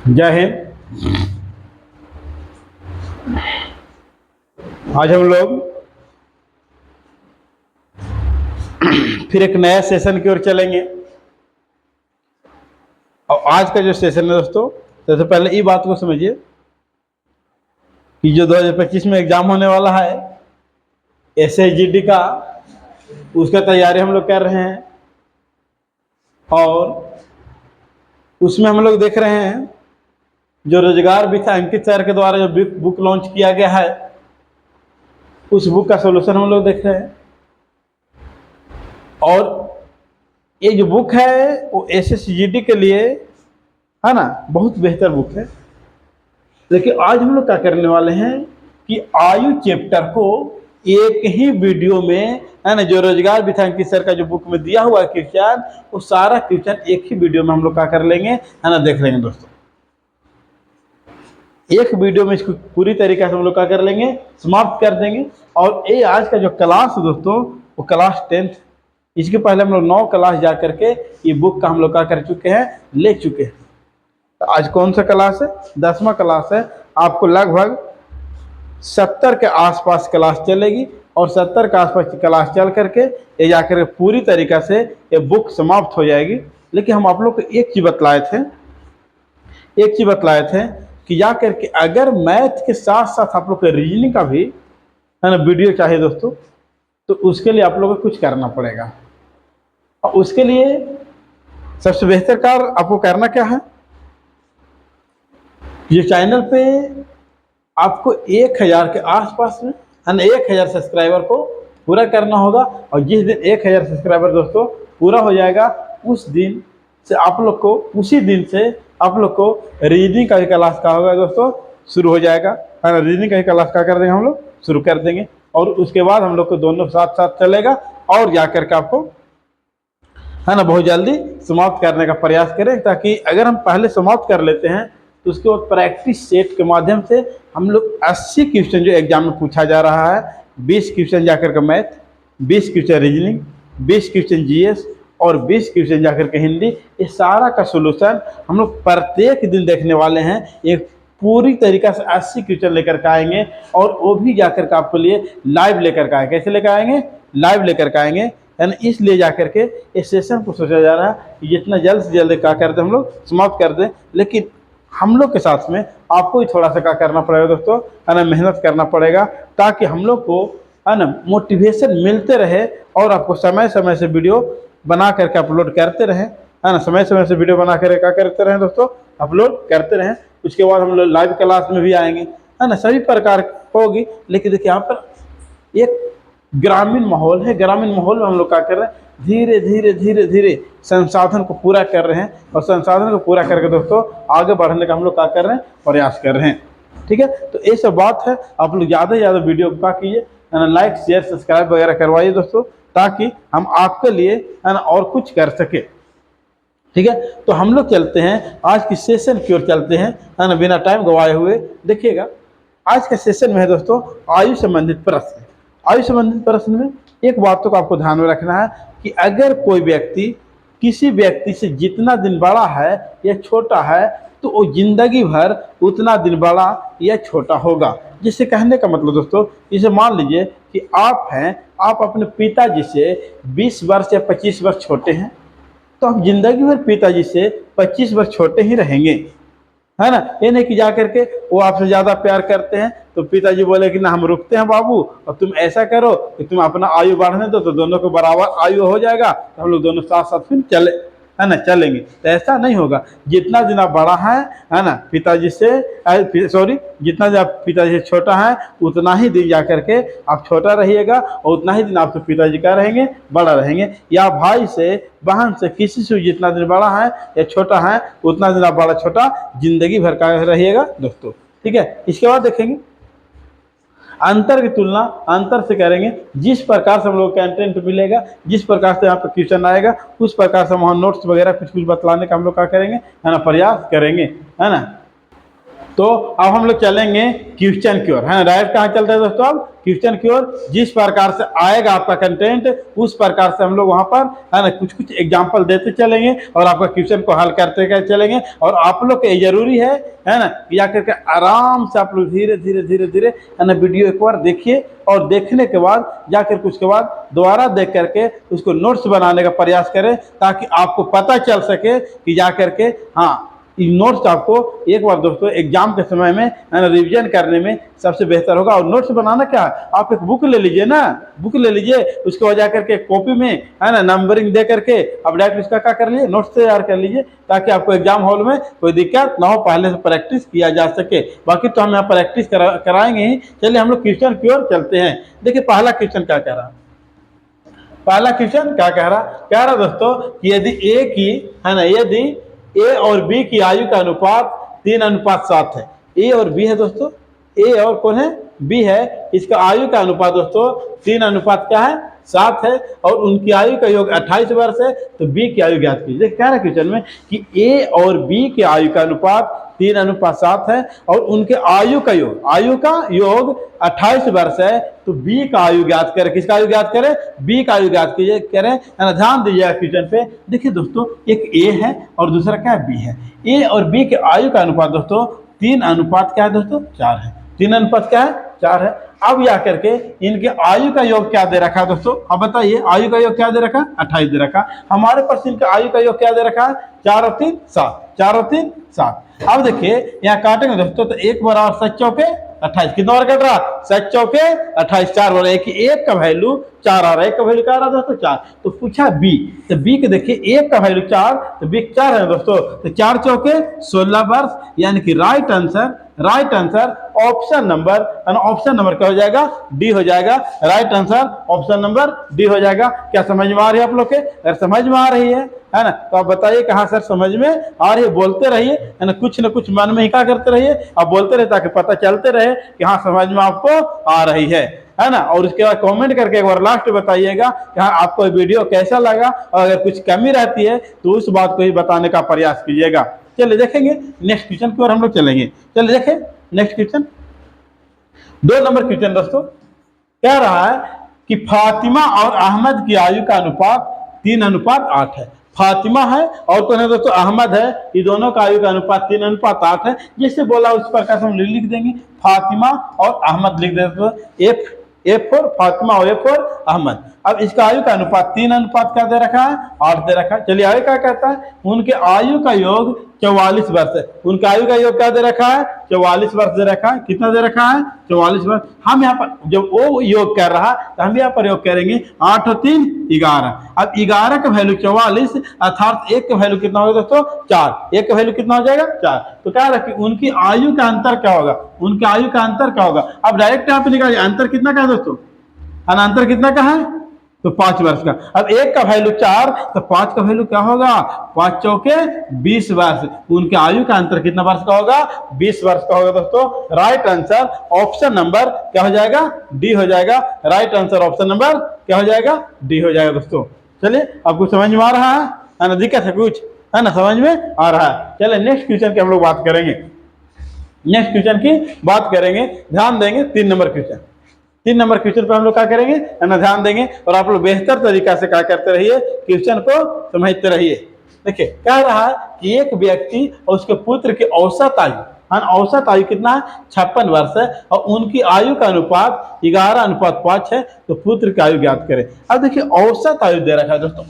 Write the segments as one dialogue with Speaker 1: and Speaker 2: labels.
Speaker 1: जय हिंद। आज हम लोग फिर एक नया सेशन की ओर चलेंगे। और आज का जो सेशन है दोस्तों, सबसे पहले ये बात को समझिए कि जो 2025 में एग्जाम होने वाला है SHGD का, उसका तैयारी हम लोग कर रहे हैं। और उसमें हम लोग देख रहे हैं जो रोजगार भी था अंकित सर के द्वारा जो बुक लॉन्च किया गया है, उस बुक का सॉल्यूशन हम लोग देख रहे हैं। और ये जो बुक है वो SHGD के लिए है ना, बहुत बेहतर बुक है। लेकिन आज हम लोग क्या करने वाले हैं कि आयु चैप्टर को एक ही वीडियो में, है ना, जो रोजगार भी था अंकित सर का जो बुक में दिया हुआ है क्वेश्चन, वो सारा क्वेश्चन एक ही वीडियो में हम लोग क्या कर लेंगे, है ना, देख लेंगे दोस्तों। एक वीडियो में इसको पूरी तरीके से हम लोग क्या कर लेंगे, समाप्त कर देंगे। और ये आज का जो क्लास है दोस्तों, वो क्लास 10th। इसके पहले हम लोग 9 क्लास जा करके ये बुक का हम लोग क्या कर चुके हैं, ले चुके हैं। तो आज कौन सा क्लास है, 10वां क्लास है। आपको लगभग 70 के आसपास क्लास चलेगी और 70 के आसपास क्लास चल करके ये जाकर पूरी तरीके से ये बुक समाप्त हो जाएगी। लेकिन हम आप लोग को एक चीज़ बतलाए थे कि जा करके अगर मैथ के साथ साथ आप लोग के रीजनिंग का भी, है ना, वीडियो चाहिए दोस्तों, तो उसके लिए आप लोगों को कुछ करना पड़ेगा। और उसके लिए सबसे बेहतर कार्य आपको करना क्या है, ये चैनल पे आपको 1000 के आसपास में, है ना, 1000 सब्सक्राइबर को पूरा करना होगा। और जिस दिन 1000 सब्सक्राइबर दोस्तों पूरा हो जाएगा, उस दिन से आप लोग को, उसी दिन से आप लोग को रीजनिंग का भी क्लास का होगा दोस्तों, शुरू हो जाएगा, है ना। रीजनिंग का भी क्लास का कर देंगे, हम लोग शुरू कर देंगे। और उसके बाद हम लोग को दोनों साथ साथ चलेगा। और जा करके आपको, है ना, बहुत जल्दी समाप्त करने का प्रयास करें, ताकि अगर हम पहले समाप्त कर लेते हैं तो उसके बाद प्रैक्टिस सेट के माध्यम से हम लोग 80 क्वेश्चन जो एग्जाम में पूछा जा रहा है, 20 क्वेश्चन जाकर के math, 20 question reasoning, 20 question GS और 20 क्वेश्चन जाकर के हिंदी, ये सारा का सोल्यूशन हम लोग प्रत्येक दिन देखने वाले हैं। एक पूरी तरीक़ा से 80 क्वेश्चन लेकर के आएंगे, और वो भी जाकर के आपके लिए लाइव लेकर के आएंगे। कैसे लेकर आएंगे, लाइव लेकर के आएंगे, यानी इसलिए जाकर के इस सेशन को सोचा जा रहा है कि जितना जल्द से जल्द क्या करते हम लोग समाप्त कर दें। लेकिन हम लोग के साथ में आपको ही थोड़ा सा क्या करना पड़ेगा दोस्तों, है ना, मेहनत करना पड़ेगा, ताकि हम लोग को, है ना, मोटिवेशन मिलते रहे और आपको समय समय से वीडियो बना करके अपलोड करते रहें, है ना। समय समय से वीडियो बना कर क्या करते रहें दोस्तों, अपलोड करते रहें। उसके बाद हम लोग लाइव क्लास में भी आएंगे, है ना, सभी प्रकार होगी। लेकिन देखिए यहाँ पर एक ग्रामीण माहौल है, ग्रामीण माहौल में हम लोग क्या कर रहे हैं, धीरे धीरे धीरे धीरे संसाधन को पूरा कर रहे हैं। और संसाधन को पूरा करके दोस्तों आगे बढ़ने का हम लोग क्या कर रहे हैं, प्रयास कर रहे हैं। ठीक है, तो ये सब बात है। आप लोग ज़्यादा से ज़्यादा वीडियो को क्या कीजिए, है ना, लाइक शेयर सब्सक्राइब वगैरह करवाइए दोस्तों, ताकि हम आपके लिए, है ना, और कुछ कर सके। ठीक है, तो हम लोग चलते हैं आज की सेशन की ओर चलते हैं, है ना, बिना टाइम गवाए हुए। देखिएगा आज के सेशन में है दोस्तों आयु संबंधित प्रश्न। आयु संबंधित प्रश्न में एक बात को आपको ध्यान में रखना है कि अगर कोई व्यक्ति किसी व्यक्ति से जितना दिन बड़ा है या छोटा है, तो वो जिंदगी भर उतना दिन बड़ा या छोटा होगा। जिससे कहने का मतलब दोस्तों, इसे मान लीजिए कि आप हैं, आप अपने पिताजी से 20 वर्ष या 25 वर्ष छोटे हैं, तो आप जिंदगी भर पिताजी से 25 वर्ष छोटे ही रहेंगे, है ना। ये नहीं कि जा करके वो आपसे ज़्यादा प्यार करते हैं तो पिताजी बोले कि ना हम रुकते हैं बाबू, और तुम ऐसा करो कि तुम अपना आयु बढ़ने दो, तो दोनों को बराबर आयु हो जाएगा, तो हम लोग दोनों साथ साथ फिर चले, है ना, चलेंगे। तो ऐसा नहीं होगा। जितना दिन आप बड़ा है ना, पिताजी से, सॉरी, जितना दिन आप पिताजी से छोटा है, उतना ही दिन जा करके आप छोटा रहिएगा, और उतना ही दिन आपके पिताजी का रहेंगे, बड़ा रहेंगे। या भाई से, बहन से, किसी से जितना दिन बड़ा है या छोटा है, उतना दिन आप बड़ा छोटा जिंदगी भर का रहिएगा दोस्तों। ठीक है, इसके बाद देखेंगे अंतर की तुलना अंतर से करेंगे। जिस प्रकार से हम लोग कंटेंट मिलेगा, जिस प्रकार से यहाँ पर क्वेश्चन आएगा, उस प्रकार से वहाँ नोट्स वगैरह कुछ कुछ बतलाने का हम लोग क्या करेंगे, है ना, प्रयास करेंगे, है ना। तो अब हम लोग चलेंगे क्वेश्चन की ओर, है डायरेक्ट कहाँ चलते हैं दोस्तों, अब क्वेश्चन की ओर। जिस प्रकार से आएगा आपका कंटेंट उस प्रकार से हम लोग वहां पर, है ना, कुछ कुछ एग्जांपल देते चलेंगे और आपका क्वेश्चन को हल करते चलेंगे। और आप लोग के जरूरी है ना, या करके आराम से आप लोग धीरे धीरे धीरे धीरे, है ना, वीडियो एक बार देखिए और देखने के बाद जाकर उसके बाद दोबारा देख करके उसको नोट्स बनाने का प्रयास करें, ताकि आपको पता चल सके कि जा करके हाँ नोट्स आपको एक बार दोस्तों एग्जाम के समय में रिवीजन करने में सबसे बेहतर होगा। और नोट्स बनाना क्या है, आप एक बुक ले लीजिए ना, बुक ले लीजिए, उसके बाद जाकर के कॉपी में, है ना, नंबरिंग दे करके आप डायरेक्ट उसका क्या कर लीजिए, नोट्स तैयार कर लीजिए, ताकि आपको एग्जाम हॉल में कोई दिक्कत ना हो, पहले से प्रैक्टिस किया जा सके। बाकी तो हम यहाँ प्रैक्टिस कराएंगे ही। चलिए हम लोग क्वेश्चन की ओर चलते हैं। देखिए पहला क्वेश्चन क्या कह रहा, पहला क्वेश्चन क्या कह रहा दोस्तों कि यदि ए की, है ना, यदि ए और बी की आयु का अनुपात 3:7 है। ए और बी है दोस्तों, ए और कौन है, बी है। इसका आयु का अनुपात दोस्तों 3:7 है और उनकी आयु का योग 28 वर्ष है। तो बी की आयु ज्ञात कीजिए। कह रहा है क्वेश्चन में कि ए और बी के आयु का अनुपात 3:7 है और उनके आयु का योग 28 वर्ष है। तो बी का आयु ज्ञात करें। किसका आयु ज्ञात करें, बी का आयु ज्ञात कीजिए करें, है ना। ध्यान दीजिएगा क्वेश्चन पे। देखिए दोस्तों एक ए है और दूसरा क्या है, बी है। ए और बी के आयु का अनुपात दोस्तों 3:4 क्या है दोस्तों, 4 है। 3:4 क्या है, 4 है। अब या करके इनके आयु का योग क्या दे रखा है दोस्तों, अब बताइए आयु का योग क्या दे रखा, 28 दे रखा। हमारे पास इनका आयु का योग क्या दे रखा है, 4 और 3 7, 4 और 3 7। अब देखिए यहाँ काटेंगे दोस्तों तो 1 बराबर 7 चौके 28, कितना बार कट रहा, 7 चौके 28, 4 बार। एक का वैल्यू 4 आ रहा है, एक का वैल्यू क्या आ रहा है दोस्तों, 4। तो पूछा बी, तो बी के देखिए एक का वैल्यू 4, तो बी 4 है दोस्तों। तो 4 चौके 16 वर्ष, यानी कि राइट आंसर ऑप्शन नंबर क्या हो जाएगा, डी हो जाएगा। Right answer option number D हो जाएगा। क्या समझ में आ रही है आप लोग के, अगर समझ में आ रही है ना, तो आप बताइए कहाँ सर समझ में आ रही है, बोलते रहिए, है ना, कुछ न कुछ मन में ही क्या करते रहिए, आप बोलते रहे ताकि पता चलते रहे कि हाँ समझ में आपको आ रही है ना। और उसके बाद कमेंट करके एक बार लास्ट बताइएगा कि हाँ आपको वीडियो कैसा लगा, और अगर कुछ कमी रहती है तो उस बात को ही बताने का प्रयास कीजिएगा। चलिए देखेंगे नेक्स्ट क्वेश्चन की ओर हम लोग चलेंगे। चलिए देखें नेक्स्ट क्वेश्चन, 2 नंबर क्वेश्चन दोस्तों। कह रहा है कि फातिमा और अहमद की आयु का अनुपात 3:8 है। फातिमा है और कौन है दोस्तों, अहमद है। ये दोनों का आयु का अनुपात 3:8 है। जैसे बोला उस प्रकार से हम लिख देंगे, फातिमा और अहमद लिख देते। एफ फॉर फातिमा और एफ फॉर अहमद। अब इसका आयु का अनुपात 3:8 क्या दे रखा है, 8 दे रखा है। चलिए आगे क्या कहता है, उनके आयु का योग 44 वर्ष है। उनका आयु का योग क्या दे रखा है, 44 वर्ष दे रखा है। कितना दे रखा है, 44 वर्ष। हम यहाँ पर जब वो योग कर रहा तो हम यहाँ पर योग करेंगे 8 और 3 11। अब 11 का वैल्यू 44, अर्थात एक का वैल्यू कितना होगा दोस्तों, 4। एक का वैल्यू कितना हो जाएगा, 4। तो क्या रखे उनकी आयु का अंतर क्या होगा, उनके आयु का अंतर क्या होगा। अब डायरेक्ट यहाँ पे निकालिए अंतर कितना का है दोस्तों, अंतर कितना का है, तो 5 वर्ष का। अब एक का वैल्यू 4, तो 5 का वैल्यू क्या होगा, 5 चौके 20 वर्ष। उनके आयु का अंतर कितना वर्ष का होगा, 20 वर्ष का होगा दोस्तों। राइट आंसर ऑप्शन नंबर क्या हो जाएगा, डी हो जाएगा। राइट आंसर ऑप्शन नंबर क्या हो जाएगा, डी हो जाएगा दोस्तों। चलिए आपको समझ में आ रहा है ना, दिक्कत है कुछ, है ना, समझ में आ रहा है। चलिए नेक्स्ट क्वेश्चन की हम लोग बात करेंगे। नेक्स्ट क्वेश्चन की बात करेंगे, ध्यान देंगे 3 नंबर क्वेश्चन। 3 नंबर क्वेश्चन पर हम लोग क्या करेंगे, है ना, ध्यान देंगे और आप लोग बेहतर तरीका से क्या करते रहिए, क्वेश्चन को समझते रहिए। देखिए कह रहा है कि एक व्यक्ति और उसके पुत्र की औसत आयु कितना है, 56 वर्ष है और उनकी आयु का अनुपात 11:5 है। तो पुत्र की आयु ज्ञात करें। अब देखिए औसत आयु दे रखा है दोस्तों,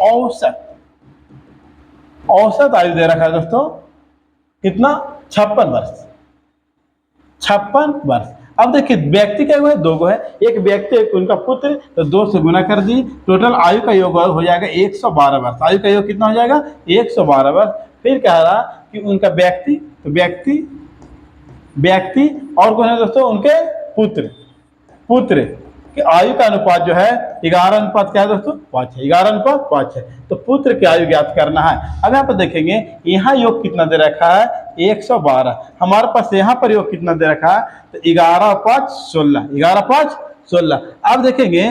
Speaker 1: औसत आयु दे रखा है दोस्तों कितना, 56 वर्ष, 56 वर्ष। अब देखिए व्यक्ति क्या हुआ है, 2 है, एक व्यक्ति एक उनका पुत्र, तो 2 से गुना कर दी, टोटल आयु का योग हो जाएगा 112 वर्ष। आयु का योग कितना हो जाएगा, 112 वर्ष। फिर कह रहा कि उनका व्यक्ति, तो व्यक्ति और कौन है दोस्तों, उनके पुत्र कि आयु का अनुपात जो है 11:5 क्या है दोस्तों, 5 है, 11:5 है। तो पुत्र की आयु ज्ञात करना है। अब यहाँ पर देखेंगे यहाँ योग कितना दे रखा है, 112। हमारे पास यहाँ पर योग कितना दे रखा है, तो 11:5 16, 11:5 16। अब देखेंगे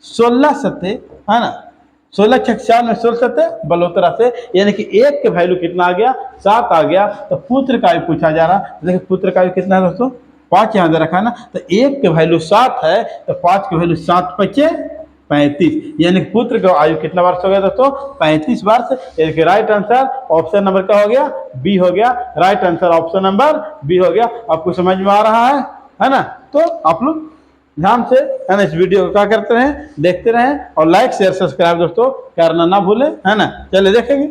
Speaker 1: 16 सत्ते, है ना, 16 छक 4 में 16 सत्ते बलोतरा से, यानी कि 1 के वैल्यू कितना आ गया, 7 आ गया। तो पुत्र का आयु पूछा जा रहा है। देखिए पुत्र का आयु कितना है दोस्तों, 5 यहाँ दे रखा है ना, तो 1 के वैल्यू 7 है, तो 5 के वैल्यू 7 5 35, यानी कि पुत्र का आयु कितना वर्ष हो गया दोस्तों, 35 वर्ष। यानी कि राइट आंसर ऑप्शन नंबर क्या हो गया, बी हो गया। Right answer option number B हो गया। आपको समझ में आ रहा है ना। तो आप लोग ध्यान से है ना इस वीडियो को क्या करते रहें, देखते रहें, और लाइक शेयर सब्सक्राइब दोस्तों करना ना भूलें, है ना। चलिए देखेंगे,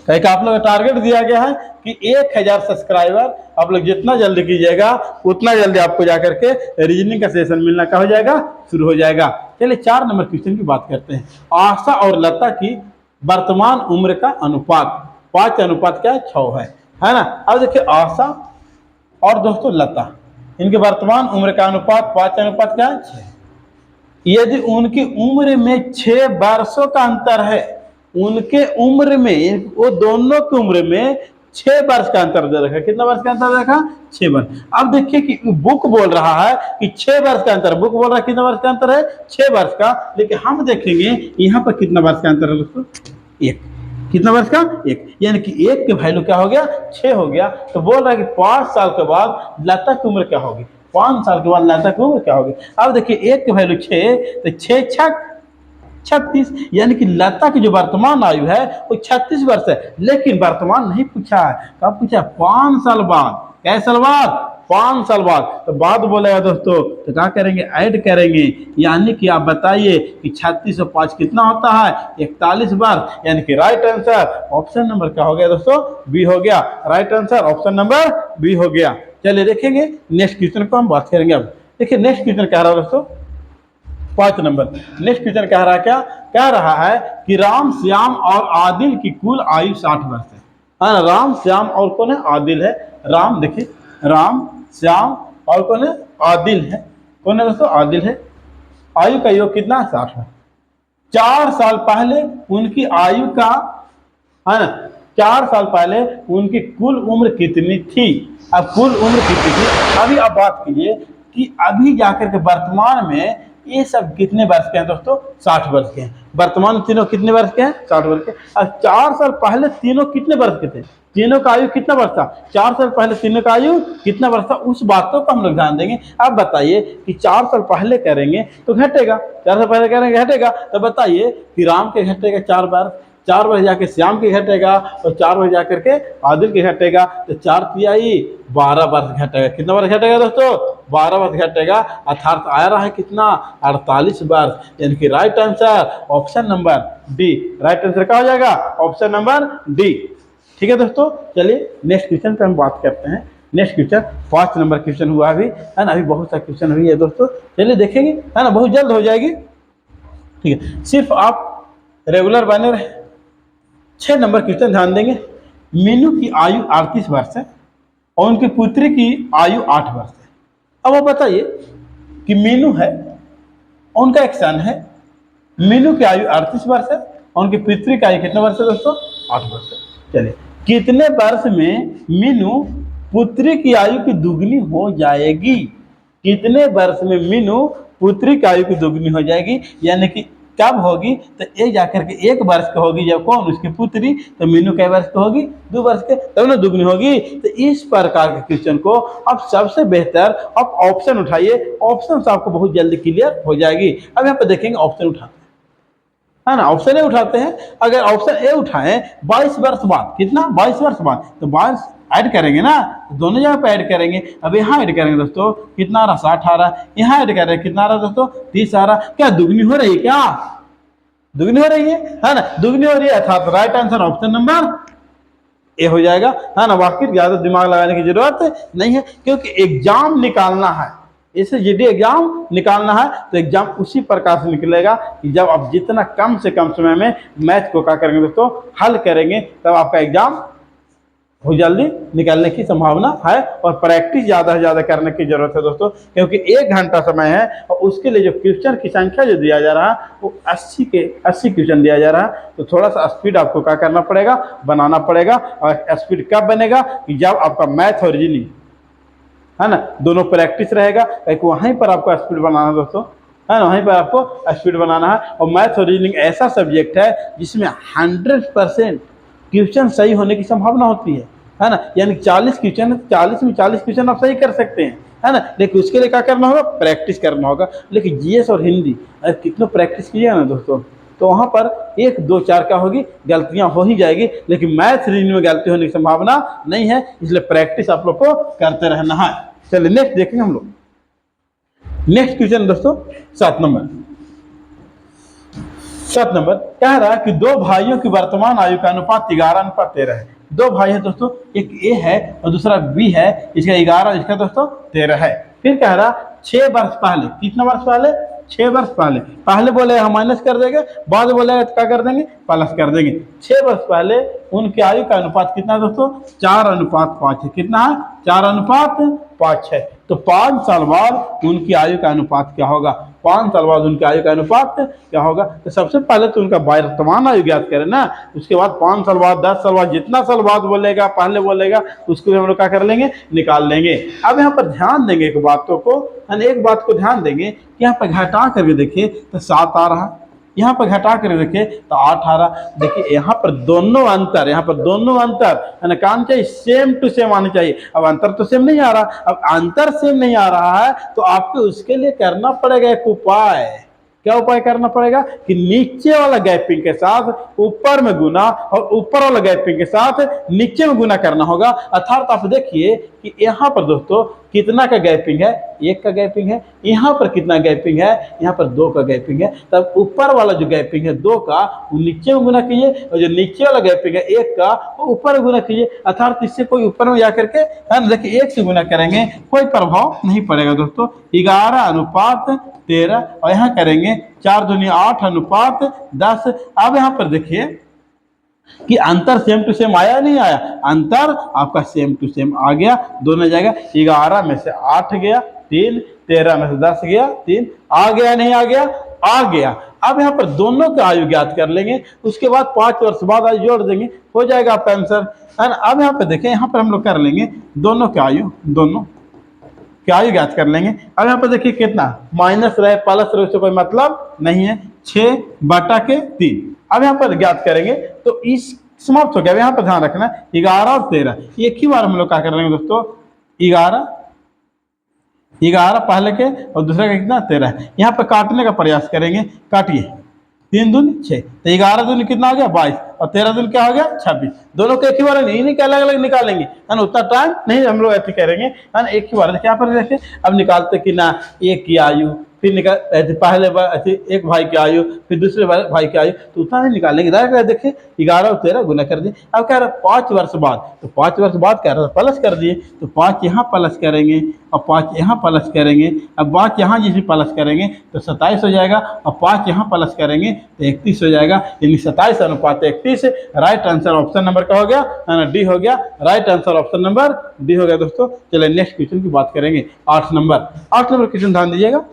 Speaker 1: कहीं आप लोग का टारगेट दिया गया है कि 1000 सब्सक्राइबर आप लोग जितना जल्दी कीजिएगा उतना जल्दी आपको जाकर के रीजनिंग का सेशन मिलना क्या हो जाएगा, शुरू हो जाएगा। चलिए 4 नंबर क्वेश्चन की बात करते हैं। आशा और लता की वर्तमान उम्र का अनुपात 5 अनुपात क्या 6 है ना। अब देखिए आशा और दोस्तों लता, इनके वर्तमान उम्र का अनुपात 5 अनुपात क्या 6। यदि उनकी उम्र में 6 वर्षों का अंतर है, उनके उम्र में, वो दोनों की उम्र में 6 वर्ष का अंतर दे रखा है। कितना वर्ष का अंतर रखा, 6 वर्ष। अब देखिए कि बुक बोल रहा है कि 6 वर्ष का अंतर, बुक बोल रहा है कितना वर्ष का अंतर है, 6 वर्ष का। लेकिन हम देखेंगे यहाँ पर कितना वर्ष का अंतर है दोस्तों, 1। कितना वर्ष का, 1, यानी कि 1 के वैल्यू क्या हो गया, 6 हो गया। तो बोल रहा है कि 5 साल के बाद लता की उम्र क्या होगी, 5 साल के बाद लता की उम्र क्या होगी। अब देखिए 1 के वैल्यू 6, तो 6 छक 36, यानी कि लता की जो वर्तमान आयु है वो 36 वर्ष है। लेकिन वर्तमान नहीं पूछा है, कब पूछा है, 5 साल बाद। कै साल बाद, 5 साल बाद। तो बाद बोलेगा दोस्तों, तो क्या करेंगे, ऐड करेंगे। यानी कि आप बताइए कि 36 और 5 कितना होता है, 41 बार। यानी कि राइट आंसर ऑप्शन नंबर क्या हो गया दोस्तों, बी हो गया। Right answer option number B हो गया। चलिए देखेंगे नेक्स्ट क्वेश्चन को हम बात करेंगे। अब देखिए नेक्स्ट क्वेश्चन कह रहा है दोस्तों 5 नंबर। नेक्स्ट क्वेश्चन कह रहा है, क्या कह रहा है कि राम श्याम और आदिल की कुल आयु 60 वर्ष है ना। राम श्याम और कौन है, आदिल है। राम, देखिए राम श्याम और कौन है, आदिल है। कौन है दोस्तों, आदिल है। आयु का योग कितना, 60 है। 4 साल पहले उनकी आयु का, है ना, 4 साल पहले उनकी कुल उम्र कितनी थी। अब कुल उम्र कितनी थी, अभी आप बात कीजिए कि अभी जाकर के वर्तमान में ये सब कितने वर्ष के हैं दोस्तों, 60 वर्ष के हैं। वर्तमान तीनों कितने वर्ष के हैं, 60 वर्ष के। अब 4 साल पहले तीनों कितने वर्ष के थे, तीनों का आयु कितना वर्ष था, 4 साल पहले तीनों का आयु कितना वर्ष था, उस बातों को हम लोग ध्यान देंगे। अब बताइए कि 4 साल पहले करेंगे तो घटेगा, 4 साल पहले करेंगे घटेगा। तो बताइए कि राम के घटेगा 4 बार, 4 वर्ष जाके श्याम के घटेगा, और 4 वर्ष जाकर के आदिल के घटेगा। तो 4 तिहाई 12 वर्ष घटेगा। कितना वर्ष घटेगा दोस्तों, 12 वर्ष घटेगा। अर्थात आ रहा है कितना, 48 वर्ष। यानी कि right answer option number D. Right answer क्या हो जाएगा, ऑप्शन नंबर डी। ठीक है दोस्तों, चलिए नेक्स्ट क्वेश्चन पे हम बात करते हैं। नेक्स्ट क्वेश्चन 5 नंबर क्वेश्चन हुआ अभी, है ना। अभी बहुत सा क्वेश्चन हुई है दोस्तों, चलिए देखेंगे, है ना, बहुत जल्द हो जाएगी। ठीक है, सिर्फ आप रेगुलर बने रहे। 6 नंबर क्वेश्चन ध्यान देंगे। मीनू की आयु 38 वर्ष है और उनकी पुत्री की आयु 8 वर्ष है। अब आप बताइए कि मीनू है, उनका एक सन है। मीनू की आयु 38 वर्ष है और उनकी पुत्री की आयु कितना वर्ष है दोस्तों, 8 वर्ष है। चलिए, कितने वर्ष में मीनू पुत्री की आयु की दुगनी हो जाएगी। कितने वर्ष में मीनू पुत्री की आयु की दुगनी हो जाएगी, यानी कि कब होगी, तो एक जाकर के 1 वर्ष की होगी जब कौन, उसकी पुत्री। तो मीनू कै वर्ष की होगी, 2 वर्ष के, तब ना दुगनी होगी। तो इस प्रकार के क्वेश्चन को अब सबसे बेहतर आप ऑप्शन उठाइए, ऑप्शन से आपको बहुत जल्दी क्लियर हो जाएगी। अब यहाँ पे देखेंगे ऑप्शन उठाते है ना, ऑप्शन ए उठाते हैं। अगर ऑप्शन ए उठाएं 22 वर्ष बाद, कितना, 22 वर्ष बाद, तो 22 ऐड करेंगे ना, दोनों जगह पे ऐड करेंगे। अब यहाँ ऐड करेंगे दोस्तों, कितना आ रहा, 60 आ रहा। यहाँ ऐड कर रहे हैं, कितना आ रहा दोस्तों, 30 आ रहा। क्या दुगनी हो रही है, क्या दुगनी हो रही है ना, दुगनी हो रही है। अर्थात right answer option number A हो जाएगा, है ना। बाकी ज्यादा दिमाग लगाने की जरूरत नहीं है, क्योंकि एग्जाम निकालना है, इसे जीडी एग्जाम निकालना है। तो एग्जाम उसी प्रकार से निकलेगा कि जब आप जितना कम से कम समय में मैथ को क्या करेंगे दोस्तों, हल करेंगे, तब आपका एग्जाम बहुत जल्दी निकलने की संभावना है। और प्रैक्टिस ज़्यादा से ज़्यादा करने की जरूरत है दोस्तों, क्योंकि 1 घंटा समय है और उसके लिए जो क्वेश्चन की संख्या जो दिया जा रहा है वो 80 के 80 क्वेश्चन दिया जा रहा है। तो थोड़ा सा स्पीड आपको क्या करना पड़ेगा, बनाना पड़ेगा। और स्पीड कब बनेगा, कि जब आपका मैथ और रीजनिंग, है ना, दोनों प्रैक्टिस रहेगा। एक वहीं पर आपको स्पीड बनाना दोस्तों, है ना, वहीं पर आपको स्पीड बनाना है। और मैथ और रीजनिंग ऐसा सब्जेक्ट है जिसमें 100% क्वेश्चन सही होने की संभावना होती है ना। यानी 40 क्वेश्चन, 40 में 40 क्वेश्चन आप सही कर सकते हैं, है ना। लेकिन उसके लिए क्या करना होगा, प्रैक्टिस करना होगा। लेकिन जीएस और हिंदी अगर कितना प्रैक्टिस कीजिएगा ना दोस्तों, तो वहाँ पर 1 2 4 क्या होगी, गलतियाँ हो ही जाएगी। लेकिन मैथ रीजनिंग में गलती होने की संभावना नहीं है, इसलिए प्रैक्टिस आप लोग को करते रहना है। चलिए नेक्स्ट देखेंगे हम लोग। नेक्स्ट क्वेश्चन दोस्तों 7 नंबर। 7 नंबर कह रहा है कि दो भाइयों की वर्तमान आयु का अनुपात 11:13 है। दो भाई है दोस्तों, एक ए है और दूसरा बी है, इसका 11, इसका दोस्तों 13 है। फिर कह रहा 6 वर्ष पहले, कितना वर्ष पहले, 6 वर्ष पहले, पहले बोले हम माइनस कर देंगे, बाद बोलेगा तो क्या कर देंगे, प्लस कर देंगे। 6 वर्ष पहले उनकी आयु का अनुपात कितना है दोस्तों, 4:5 है। कितना है, 4:5 है। तो 5 साल बाद उनकी आयु का अनुपात क्या होगा, 5 साल बाद उनकी आयु का अनुपात क्या होगा। तो सबसे पहले तो उनका वर्तमान आयु ज्ञात करें ना, उसके बाद 5 साल बाद, 10 साल बाद, जितना साल बाद बोलेगा, पहले बोलेगा, उसको हम लोग क्या कर लेंगे, निकाल लेंगे। अब यहाँ पर ध्यान देंगे एक बातों को, एक बात को ध्यान देंगे कि यहाँ पर घटा करके देखिए तो 7 आ रहा, यहाँ पर घटा कर देखिए तो 8 आ रहा। देखिए यहाँ पर दोनों अंतर, यहाँ पर दोनों अंतर है ना, काम चाहिए सेम टू सेम आने चाहिए। अब अंतर तो सेम नहीं आ रहा, अब अंतर सेम नहीं आ रहा है तो आपको उसके लिए करना पड़ेगा एक उपाय। क्या उपाय करना पड़ेगा कि नीचे वाला गैपिंग के साथ ऊपर में गुना और ऊपर वाला गैपिंग के साथ नीचे में गुना करना होगा। अर्थात आप देखिए कि यहाँ पर दोस्तों कितना का गैपिंग है, 1 का गैपिंग है। यहाँ पर कितना गैपिंग है, यहाँ पर 2 का गैपिंग है। तब ऊपर वाला जो गैपिंग है 2 का, वो नीचे में गुना कीजिए, और जो नीचे वाला गैपिंग है 1 का, वो ऊपर में गुना कीजिए। अर्थात इससे कोई ऊपर में जाकर के है ना, देखिए 1 से गुना करेंगे कोई प्रभाव नहीं पड़ेगा दोस्तों। 11:13 और यहाँ करेंगे 4 दूनी 8:10। अब यहाँ पर देखिए कि अंतर सेम टू सेम आया नहीं आया, अंतर आपका सेम टू सेम आ गया, दोनों जाएगा। 11 में से 8 गया 3, 13 में से 10 गया 3, आ गया नहीं आ गया, आ गया। अब यहाँ पर दोनों का आयु ज्ञात कर लेंगे, उसके बाद 5 वर्ष बाद आयु जोड़ देंगे, हो जाएगा आपका आंसर, है ना। अब यहाँ पे देखें, यहाँ पर हम लोग कर लेंगे दोनों के आयु, दोनों क्या आयु ज्ञात कर लेंगे। अब यहाँ पर देखिए कितना माइनस रहे प्लस रहे उससे कोई मतलब नहीं है, 6/3। अब यहाँ पर ज्ञात करेंगे तो इस समाप्त हो गया। यहाँ पर ध्यान रखना 11 और 13 एक ही बार हम लोग क्या कर लेंगे दोस्तों, 11 पहले के और दूसरे का कितना 13। यहाँ पर काटने का प्रयास करेंगे, काटिए, 3 दूनी 6, तो 11 दूनी कितना हो गया 22 और 13 दूनी क्या हो गया 26। दोनों को एक ही बार नहीं अलग अलग निकालेंगे, है ना, उतना टाइम नहीं हम लोग ऐसे करेंगे, है ना, एक ही बार। क्या पर देखिए अब निकालते कि ना, एक की आयु, फिर निकाल पहले ऐसे एक भाई की आयु, फिर दूसरे भाई की आयु, तो उतना नहीं निकालेंगे। देखिए 11 और 13 गुना कर दिए। अब कह रहा है 5 वर्ष बाद, तो 5 वर्ष बाद कह रहा है प्लस कर दिए, तो 5 यहाँ प्लस करेंगे और 5 यहाँ प्लस करेंगे। अब 5 यहाँ जिसे प्लस करेंगे तो 27 हो जाएगा, और 5 यहाँ प्लस करेंगे तो 31 हो जाएगा। यानी 27:31 राइट आंसर ऑप्शन नंबर का हो गया, है ना, डी हो गया। Right answer option number D हो गया दोस्तों। चलिए नेक्स्ट क्वेश्चन की बात करेंगे, 8 नंबर। 8 नंबर क्वेश्चन ध्यान दीजिएगा,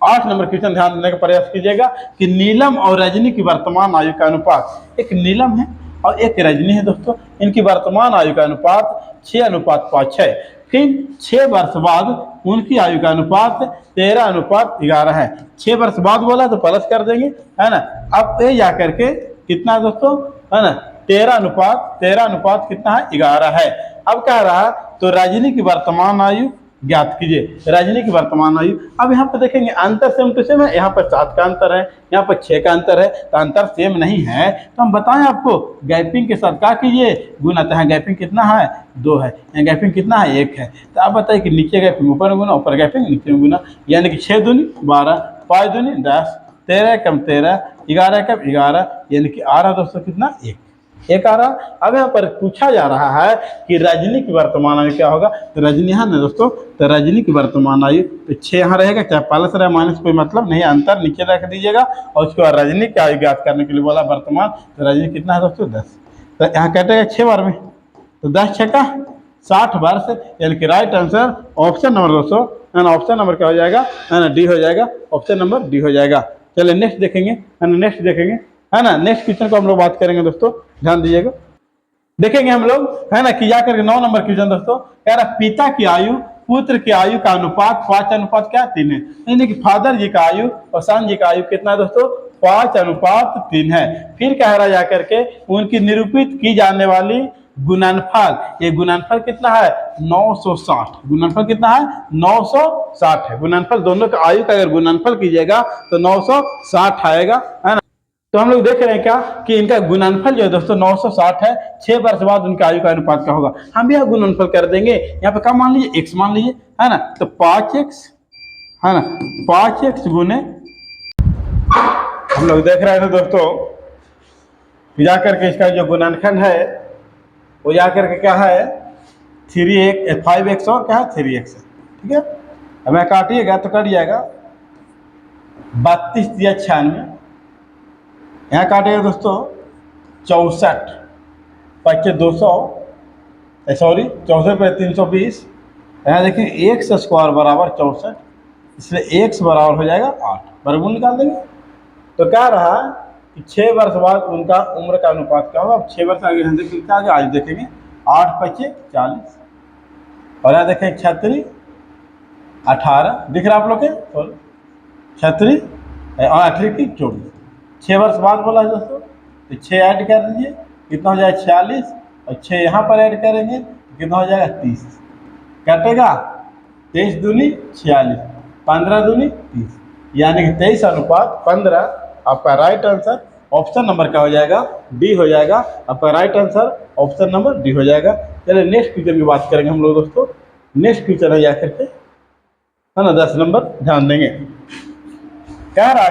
Speaker 1: 8 नंबर क्वेश्चन ध्यान देने का प्रयास कीजिएगा कि नीलम और रजनी की वर्तमान आयु का अनुपात, एक नीलम है और एक रजनी है दोस्तों, इनकी वर्तमान आयु का अनुपात 6:5 है। फिर 6 वर्ष बाद उनकी आयु का अनुपात 13:11 है। 6 वर्ष बाद बोला तो प्लस कर देंगे, है ना। अब ये जा करके कितना है दोस्तों, है ना, 13:13 कितना है 11 है। अब कह रहा तो रजनी की वर्तमान आयु ज्ञात कीजिए, रजनी की वर्तमान आयु। अब यहाँ पर देखेंगे अंतर सेम टू सेम है, यहाँ पर 7 का अंतर है, यहाँ पर 6 का अंतर है, तो अंतर सेम नहीं है। तो हम बताएं आपको गैपिंग के साथ क्या कीजिए, गुना। तो यहाँ गैपिंग कितना है 2 है, यहाँ गैपिंग कितना है 1 है। तो आप बताइए कि नीचे गैपिंग ऊपर में गुना, ऊपर गैपिंग नीचे में गुना, यानी कि 6 दूनी 12, 5 दूनी 10, 13 कम 13, 11 कम 11, यानी कि आ रहा दोस्तों कितना 1 आ रहा। अब यहाँ पर पूछा जा रहा है कि रजनी की वर्तमान आयु क्या होगा। तो रजनी है ना दोस्तों, तो रजनी की वर्तमान आयु तो 6 यहाँ रहेगा, चाहे प्लस रहे माइनस कोई मतलब नहीं, अंतर नीचे रख दीजिएगा। और उसके बाद रजनी की आयु ज्ञात करने के लिए बोला वर्तमान, तो रजनी कितना है दोस्तों 10। तो यहाँ कटेगा 6 बार में, तो 10 6 का 60 वर्ष, यानी कि राइट आंसर ऑप्शन नंबर दोस्तों, है ना, ऑप्शन नंबर क्या हो जाएगा, है ना, डी हो जाएगा, ऑप्शन नंबर डी हो जाएगा। चलिए नेक्स्ट देखेंगे, है ना, नेक्स्ट देखेंगे, है ना। नेक्स्ट क्वेश्चन को हम लोग बात करेंगे दोस्तों, ध्यान दीजिएगा। देखेंगे हम लोग, है ना, कि जाकर 9 नंबर क्वेश्चन दोस्तों कह रहा पिता की आयु पुत्र की आयु का अनुपात 5:3 है, यानी कि फादर जी का आयु और सन जी का आयु कितना है दोस्तों, 5:3 है। फिर कह रहा जाकर के उनकी निरूपित की जाने वाली गुणनफल, ये गुणनफल कितना है 960, गुणनफल कितना है 960 है। गुणनफल दोनों का आयु का अगर गुणनफल कीजिएगा तो 960 आएगा, है ना। तो हम लोग देख रहे हैं क्या कि इनका गुणनफल जो है दोस्तों 960 है। 6 वर्ष बाद उनका आयु का अनुपात क्या होगा, हम भी यहाँ गुणनफल कर देंगे। यहाँ पे क्या मान लीजिए, x मान लीजिए, है ना। तो 5x, है ना, 5x गुने, हम लोग देख रहे हैं दोस्तों जाकर के इसका जो गुणनखंड है वो जाकर के क्या है 5x और क्या है 3x है, ठीक है। हमें काटिएगा तो कट जाएगा 32 या 96, यहाँ काटेगा दोस्तों 64, 25 200, सॉरी 64 पे 320, यहाँ देखिए x स्क्वायर बराबर 64, इसलिए x बराबर हो जाएगा 8, वर्गमूल निकाल देंगे। तो क्या रहा कि 6 वर्ष बाद उनका उम्र का अनुपात क्या होगा। अब 6 वर्ष आगे हम देखेंगे, आगे आज देखेंगे 8 25 40, और यहाँ देखें 36 18, दिख रहा है आप लोग के, 36 और 18 की 24, 6 वर्ष बाद बोला है दोस्तों। तो 6 ऐड कर दीजिए, कितना हो जाएगा 46, और 6 यहाँ पर ऐड करेंगे तो कितना हो जाएगा 30, कटेगा 23 दूनी 46, 15 दूनी 30, यानी कि 23:15 आपका राइट आंसर ऑप्शन नंबर क्या हो जाएगा, डी हो जाएगा। आपका right answer option number D हो जाएगा। चलिए नेक्स्ट क्वेश्चन की बात करेंगे हम लोग दोस्तों। नेक्स्ट क्वेश्चन है जाकर के, है ना, 10 नंबर ध्यान देंगे। कह रहा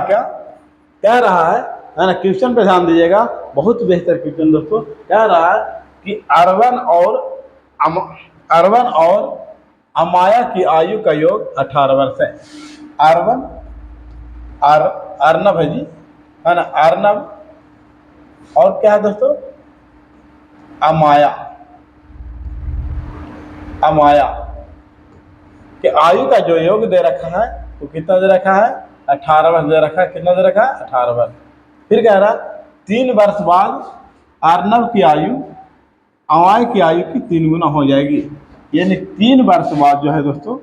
Speaker 1: है ना, क्वेश्चन पे ध्यान दीजिएगा, बहुत बेहतर क्वेश्चन दोस्तों। कह रहा है कि अर्बन और अमाया की आयु का योग 18 वर्ष है। अर्नब है जी, है ना, अर्नब और क्या है दोस्तों अमाया के आयु का जो योग दे रखा है वो कितना दे रखा है 18 वर्ष दे रखा है। कितना दे रखा है 18 वर्ष। फिर कह रहा 3 वर्ष बाद अर्नब की आयु अमाया की आयु की 3 गुना हो जाएगी, यानी 3 वर्ष बाद जो है दोस्तों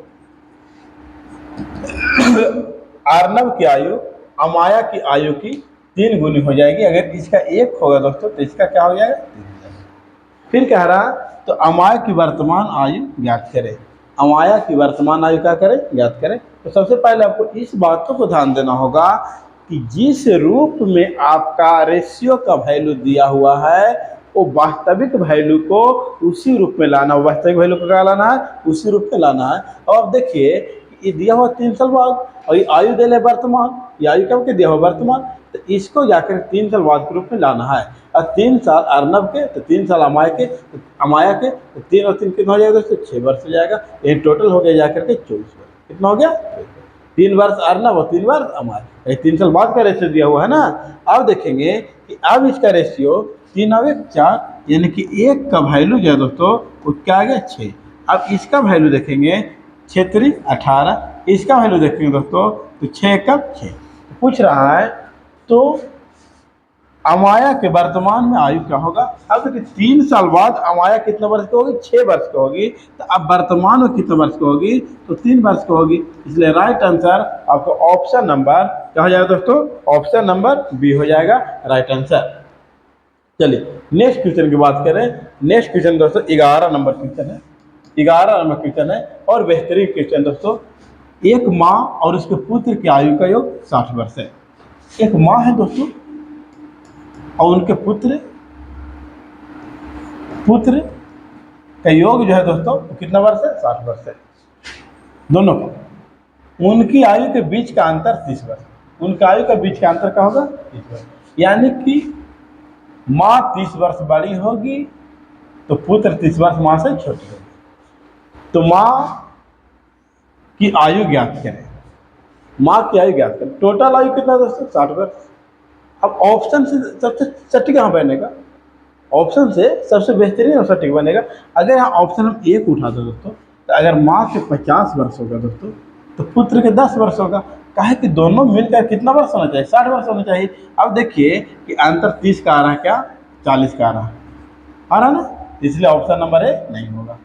Speaker 1: अर्नब की आयु अमाया की आयु की 3 गुनी हो जाएगी। अगर इसका 1 होगा दोस्तों तो इसका क्या हो जाएगा 3 हो जाएगा। फिर कह रहा तो अमाया की वर्तमान आयु ज्ञात करें। अमाया की वर्तमान आयु क्या करें, ज्ञात करें। तो सबसे पहले आपको इस बातों को ध्यान देना होगा कि जिस रूप में आपका रेशियो का वैल्यू दिया हुआ है वो वास्तविक वैल्यू को उसी रूप में लाना, वास्तविक वैल्यू को क्या लाना है, उसी रूप में लाना है। और देखिए ये दिया हुआ 3 साल बाद और ये आयु दे वर्तमान, ये आयु क्या दिया हुआ वर्तमान, तो इसको जाकर 3 साल बाद के रूप में लाना है। और 3 साल अर्नब के तो 3 साल अमाया के तो 3 और 3 कितना हो जाएगा दोस्तों 6 वर्ष हो जाएगा। ये टोटल हो गया जाकर के 24 वर्ष। कितना हो गया 3 वर्ष अर्नब और 3 वर्ष अमाया, ये 3 साल बाद का रेशियो दिया हुआ है ना। अब देखेंगे कि अब इसका रेशियो 3 और 1 4, यानी कि 1 का वैल्यू जो है दोस्तों वो क्या आ गया 6। अब इसका वैल्यू देखेंगे 6 3 18, इसका वैल्यू देखेंगे दोस्तों तो 6 का 6। पूछ रहा है तो अमाया के वर्तमान में आयु क्या होगा। अब देखिए 3 साल बाद अमाया कितने वर्ष की होगी 6 वर्ष की होगी, तो अब वर्तमान में कितने वर्ष की होगी तो 3 वर्ष की होगी। इसलिए राइट आंसर आपको ऑप्शन नंबर क्या हो जाएगा दोस्तों, ऑप्शन नंबर बी हो जाएगा राइट आंसर। चलिए नेक्स्ट क्वेश्चन की बात करें। नेक्स्ट क्वेश्चन दोस्तों 11 नंबर क्वेश्चन है, 11 नंबर क्वेश्चन है और बेहतरीन क्वेश्चन दोस्तों। एक माँ और उसके पुत्र की आयु का योग 60 वर्ष है। एक माँ है दोस्तों और उनके पुत्र का योग जो है दोस्तों कितना वर्ष है 60 वर्ष है। दोनों का उनकी आयु के बीच का अंतर 30 वर्ष, उनका आयु के बीच का अंतर क्या होगा 30 वर्ष, यानी कि माँ 30 वर्ष बड़ी होगी तो पुत्र 30 वर्ष माँ से छोटी होगी। तो माँ की आयु ज्ञात करें, माँ की आयु ज्ञात करें। टोटल आयु कितना दोस्तों 60 वर्ष। अब ऑप्शन से सबसे सटीक कहाँ बनेगा, ऑप्शन से सबसे बेहतरीन और सटीक बनेगा। अगर यहाँ ऑप्शन हम 1 उठा दो दोस्तों तो अगर माँ के 50 वर्ष होगा दोस्तों तो पुत्र के 10 वर्ष होगा। कहे कि दोनों मिलकर कितना वर्ष होना चाहिए 60 वर्ष होना चाहिए। अब देखिए कि अंतर 30 का आ रहा है क्या 40 का आ रहा है ना, इसलिए ऑप्शन नंबर ए नहीं होगा।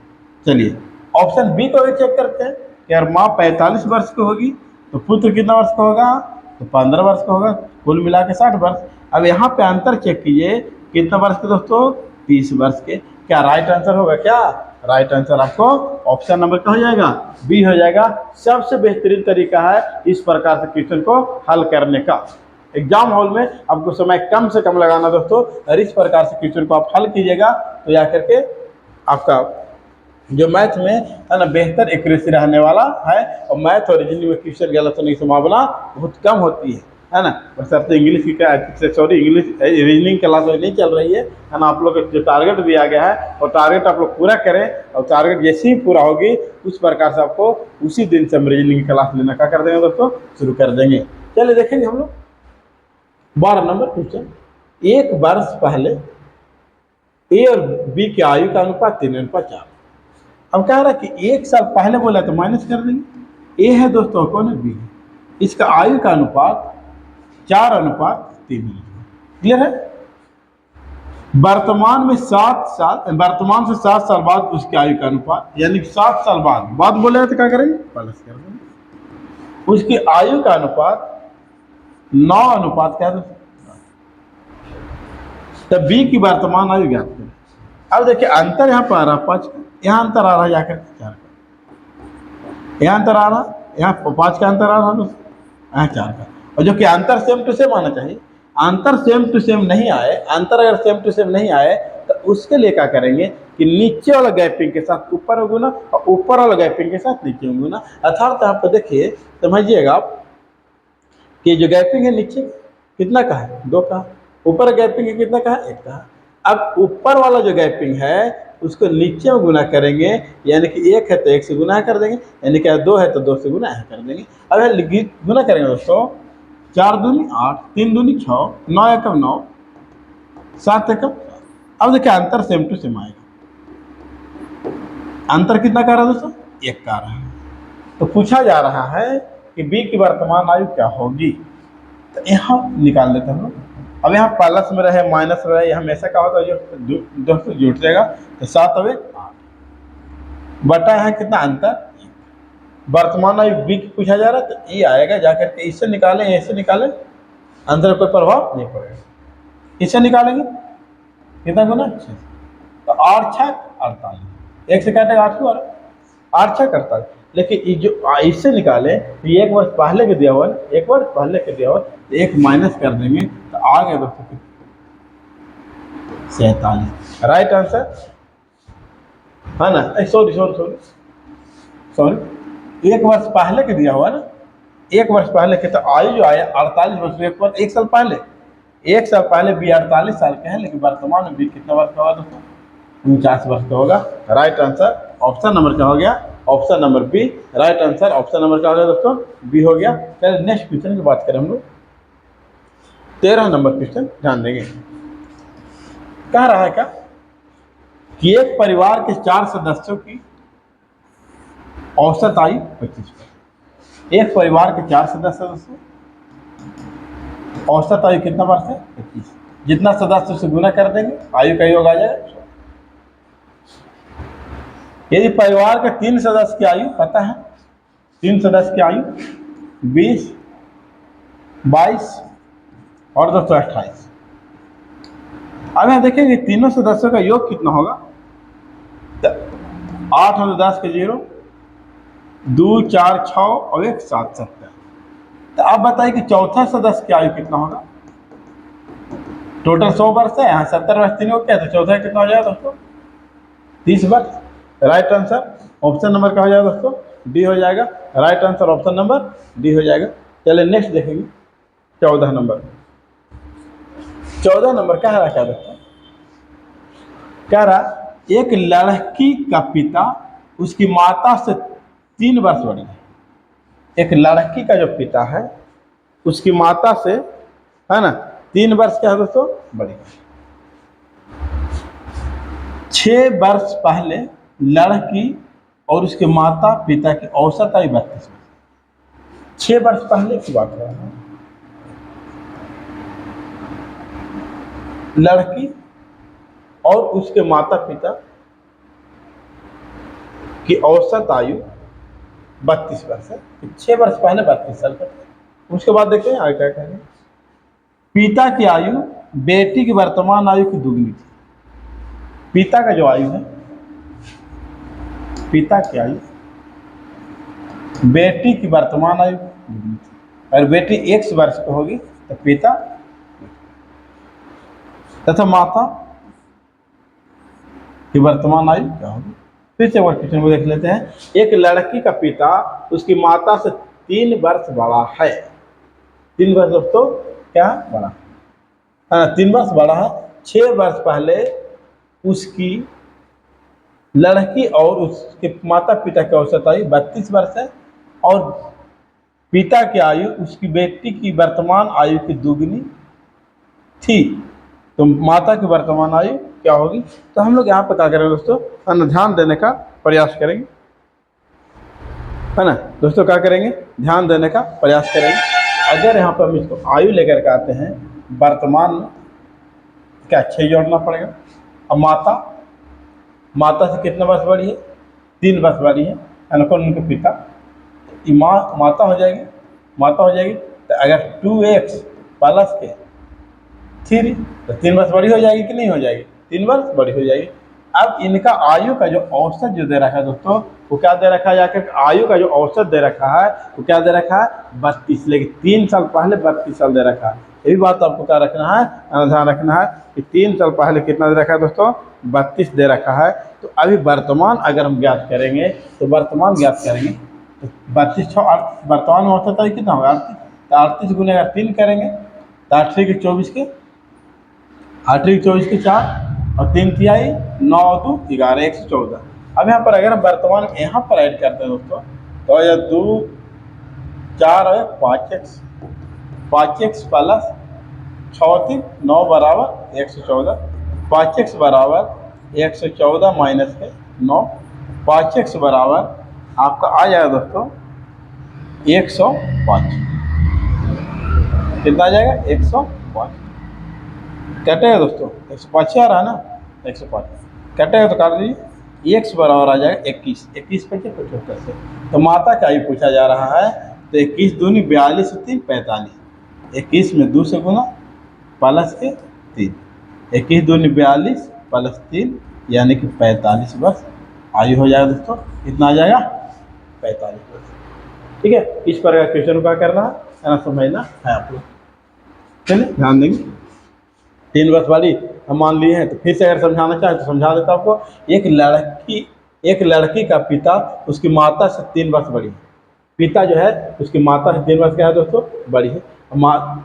Speaker 1: चलिए ऑप्शन बी को भी चेक करते हैं कि यार माँ 45 वर्ष की होगी तो पुत्र कितना वर्ष का होगा, तो 15 वर्ष का होगा, कुल मिला के 60 वर्ष। अब यहाँ पे अंतर चेक कीजिए, कितना वर्ष के दोस्तों, 30 वर्ष के। क्या राइट आंसर होगा, क्या राइट आंसर आपको ऑप्शन नंबर क्या हो जाएगा, बी हो जाएगा। सबसे बेहतरीन तरीका है इस प्रकार से क्वेश्चन को हल करने का। एग्जाम हॉल में आपको समय कम से कम लगाना दोस्तों, और इस प्रकार से क्वेश्चन को आप हल कीजिएगा तो या करके आपका जो मैथ में है ना बेहतर एक्यूरेसी रहने वाला है। और मैथ और रीजनिंग में क्वेश्चन गलत होने की संभावना बहुत कम होती है ना। बशर्ते इंग्लिश की इंग्लिश रीजनिंग क्लास नहीं चल रही है ना। आप लोग को जो टारगेट दिया गया है और टारगेट आप लोग पूरा करें, और टारगेट जैसे ही पूरा होगी उस प्रकार से आपको उसी दिन से हम रीजनिंग की क्लास लेना क्या कर देंगे दोस्तों, शुरू कर देंगे। चलिए देखेंगे हम लोग 12 नंबर क्वेश्चन। एक वर्ष पहले ए और बी की आयु का अनुपात 3:4। अब कह रहा है कि एक साल पहले बोला तो माइनस कर देंगे। ए है दोस्तों, कौन है, बी है। इसका आयु का अनुपात 4:3। क्लियर है। वर्तमान में 7 साल, वर्तमान से 7 साल बाद उसकी आयु का अनुपात, यानी 7 साल बाद बोले तो क्या करेंगे, प्लस कर देंगे। उसकी आयु का अनुपात 9:, क्या दोस्तों, तब बी की वर्तमान आयु ज्ञात करें। अब देखिए अंतर यहाँ पर आ रहा 5 का, यहाँ अंतर आ रहा जाकर 4 का, यहाँ अंतर आ रहा, यहाँ 5 का अंतर आ रहा दोस्तों, यहाँ 4 का। और जो कि अंतर सेम टू सेम आना चाहिए। अंतर सेम टू सेम नहीं आए, अंतर अगर सेम टू सेम नहीं आए तो उसके लिए क्या करेंगे कि नीचे वाला गैपिंग के साथ ऊपर हो गुना और ऊपर वाला गैपिंग के साथ नीचे हो गुना। अर्थात यहाँ पर देखिए समझिएगा आप कि जो गैपिंग है नीचे कितना का है, 2 का, ऊपर गैपिंग है कितना का है, 1 का। अब ऊपर वाला जो गैपिंग है उसको नीचे में गुना करेंगे, यानी कि 1 है तो 1 से गुना कर देंगे, यानी कि 2 है तो 2 से गुना कर देंगे। अब गुना करेंगे दोस्तों, 4 दूनी 8, 3 दूनी 6, 9 एकम 9, 7 एकम। अब देखिए अंतर सेम टू सेम आएगा। अंतर कितना कर रहा है दोस्तों, 1 का रहा है। तो पूछा जा रहा है कि बी की वर्तमान आयु क्या होगी, तो यहाँ निकाल लेते हैं हम लोग। अब यहाँ प्लस में रहे माइनस में रहे, हमेशा क्या होता है जो दोस्तों जुट जाएगा, तो 7 और 1 8 बटा है कितना अंतर। वर्तमान आयु बी की पूछा जा रहा है तो ये आएगा, जाकर के इससे निकालें, ऐसे निकालें, अंतर कोई प्रभाव नहीं पड़ेगा। इससे निकालेंगे कितना गुना 6, तो 8 6 48, 1 से काटेगा 8 को, 8 6 48। लेकिन ये जो इससे निकाले तो 1 वर्ष पहले के दिया हुआ, 1 वर्ष पहले के दिया हुआ, तो 1 माइनस कर देंगे तो आ गया दोस्तों 47। राइट आंसर है ना। सॉरी 1 वर्ष पहले के दिया हुआ ना, 1 वर्ष पहले के, तो आयु जो आया 48 वर्ष, 1 साल पहले, 1 साल पहले बी 48 साल के हैं, लेकिन वर्तमान में बी कितना वर्ष का होगा दोस्तों, 49 वर्ष का होगा। राइट आंसर ऑप्शन नंबर क्या हो गया, option number B. Right answer option number क्या हो गया दोस्तों, बी हो गया। चलिए नेक्स्ट क्वेश्चन की बात करें हम लोग। 13 नंबर क्वेश्चन ध्यान देंगे। कह रहा है क्या कि एक परिवार के 4 सदस्यों की औसत आयु 25 वर्ष। एक परिवार के 4 सदस्य, औसत आयु कितना वर्ष है, 25। जितना सदस्य से गुना कर देंगे आयु का योग आ जाएगा। यदि परिवार के 3 सदस्य की आयु पता है, 3 सदस्य की आयु 20, 22 और 228। अब यहाँ देखेंगे तीनों सदस्यों का योग कितना होगा, 8 और 10 के 0, 2 4 6 और 1 7 7। तो आप बताइए कि चौथा सदस्य की आयु कितना होगा। टोटल 100 वर्ष है, यहाँ 70 वर्ष तीनों क्या, तो चौथा कितना हो जाएगा दोस्तों, 30 वर्ष। राइट आंसर ऑप्शन नंबर क्या हो जाएगा दोस्तों, डी हो जाएगा। Right answer option number D हो जाएगा। चलिए नेक्स्ट देखेंगे 14 नंबर। 14 नंबर कह रहा क्या दोस्तों, कह रहा एक लड़की का पिता उसकी माता से 3 वर्ष बड़ी है। एक लड़की का जो पिता है उसकी माता से, है ना, 3 वर्ष क्या है दोस्तों, बड़ी है। 6 वर्ष पहले लड़की और उसके माता पिता की औसत आयु 32 वर्ष। 6 वर्ष पहले की बात है, लड़की और उसके माता पिता की औसत आयु 32 वर्ष है। 6 वर्ष पहले 32 साल का था। उसके बाद देखते हैं आगे क्या कहेंगे। पिता की आयु बेटी की वर्तमान आयु की दुगनी थी। पिता का जो आयु है, पिता की आयु बेटी की वर्तमान आयु दुगनी थी। अगर बेटी 1 वर्ष की होगी तो पिता तथा माता की वर्तमान आयु क्या होगी। फिर से एक क्वेश्चन को देख लेते हैं। एक लड़की का पिता उसकी माता से 3 वर्ष बड़ा है। 3 वर्ष दोस्तों क्या बड़ा है, 3 वर्ष बड़ा है। 6 वर्ष पहले उसकी लड़की और उसके माता पिता की औसत आयु 32 वर्ष है और पिता की आयु उसकी बेटी की वर्तमान आयु की दुगनी थी। तो माता की वर्तमान आयु क्या होगी। तो हम लोग यहाँ पर क्या करेंगे दोस्तों, ध्यान देने का प्रयास करेंगे, है ना दोस्तों। क्या करेंगे, ध्यान देने का प्रयास करेंगे। अगर यहाँ पर हम इसको आयु लेकर के आते हैं, वर्तमान में क्या 6 जोड़ना पड़ेगा। अब माता से कितने वर्ष बड़ी है, 3 वर्ष बड़ी है ना, कौन उनके पिता, माता हो जाएगी। तो अगर 2x प्लस के 3 तो 3 वर्ष बड़ी हो जाएगी कि नहीं हो जाएगी, 3 वर्ष बड़ी हो जाएगी। अब इनका आयु का जो औसत जो दे रखा है दोस्तों, वो क्या दे रखा है, जाकर आयु का जो औसत दे रखा है वो क्या दे रखा है 32, लेकिन 3 साल पहले 32 साल दे रखा है। ये भी बात आपको क्या रखना है, ध्यान रखना है कि 3 साल पहले कितना दे रखा है दोस्तों, 32 दे रखा है। तो अभी वर्तमान अगर हम ज्ञात करेंगे तो वर्तमान ज्ञात करेंगे तो 32 वर्तमान में औसत आयु कितना होगा 38। तो 38 गुने अगर 3 करेंगे तो 8 के 24 के 4 और 3 तिहाई 9 2 11 114। अब यहाँ पर अगर हम वर्तमान में यहाँ पर ऐड करते हैं दोस्तों तो यह 2 4 और 5x प्लस 6 3 9 बराबर 114। 5x बराबर 114 माइनस के 9। 5x बराबर आपका आ जाएगा दोस्तों 105। कितना आ जाएगा 105। कटेगा दोस्तों 105 आ रहा है ना, 105 कटेगा तो काट दीजिए। x बराबर आ जाएगा 21 पे 75 से। तो माता का आयु पूछा जा रहा है तो 21 दूनी 42 से 3 45। 21 में 2 से गुना प्लस के 3, 21 दूनी 42 प्लस 3 यानी कि 45 वर्ष आयु हो जाएगा दोस्तों। कितना आ जाएगा 45 वर्ष। ठीक है, इस पर क्वेश्चन क्या करना है ना, समझना है आप लोग। चलिए ध्यान देंगे। 3 वर्ष वाली हम मान लिए हैं तो फिर से अगर समझाना चाहे तो समझा देता आपको। एक लड़की का पिता उसकी माता से 3 वर्ष बड़ी है। पिता जो है उसकी माता से 3 वर्ष क्या है दोस्तों, बड़ी है।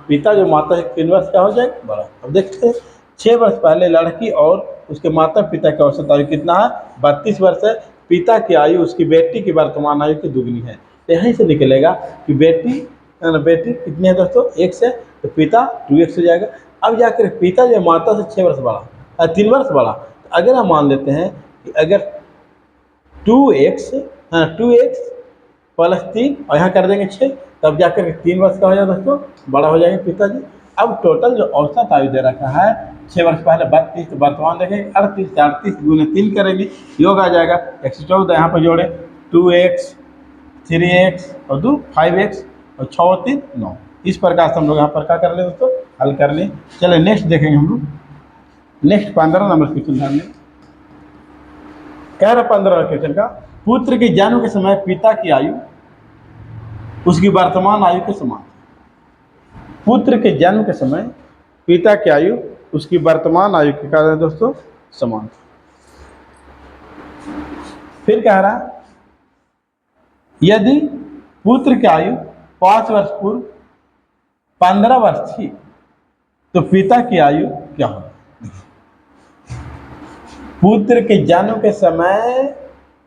Speaker 1: पिता जो माता से 3 वर्ष क्या हो जाएगा, बड़ा। अब देखते हैं 6 वर्ष पहले लड़की और उसके माता पिता का औसत आयु कितना है 32 वर्ष है। पिता की आयु उसकी बेटी की वर्तमान आयु की दुगनी है। तो यहीं से निकलेगा कि बेटी कितनी है दोस्तों 1 से, तो पिता 2x हो जाएगा। अब जाकर पिता जो माता से 6 वर्ष बड़ा 3 वर्ष बड़ा, तो अगर हम मान लेते हैं कि अगर 2x प्लस 3 और यहाँ कर देंगे 6, तब जाकर के 3 वर्ष का हो जाएगा दोस्तों, बड़ा हो जाएंगे पिताजी। अब टोटल जो औसत आयु दे रखा है 6 वर्ष पहले 32, तो वर्तमान देखेंगे 38 गुने 3 करेंगे, योग आ जाएगा 114। यहाँ पर जोड़े 2x 3x और 2 5x और 6 और 3 9। इस प्रकार से हम लोग यहाँ पर क्या कर ले दोस्तों, हल कर ले। चले नेक्स्ट देखेंगे हम लोग। नेक्स्ट 15 नंबर क्वेश्चन ध्यान दें। कह रहा 15 क्वेश्चन का, पुत्र के जन्म के समय पिता की आयु उसकी वर्तमान आयु के समान। पुत्र के जन्म के समय पिता की आयु उसकी वर्तमान आयु के क्या है दोस्तों, समान। फिर कह रहा यदि पुत्र की आयु 5 वर्ष पूर्व 15 वर्ष थी तो पिता की आयु क्या होगी। पुत्र के जन्म के समय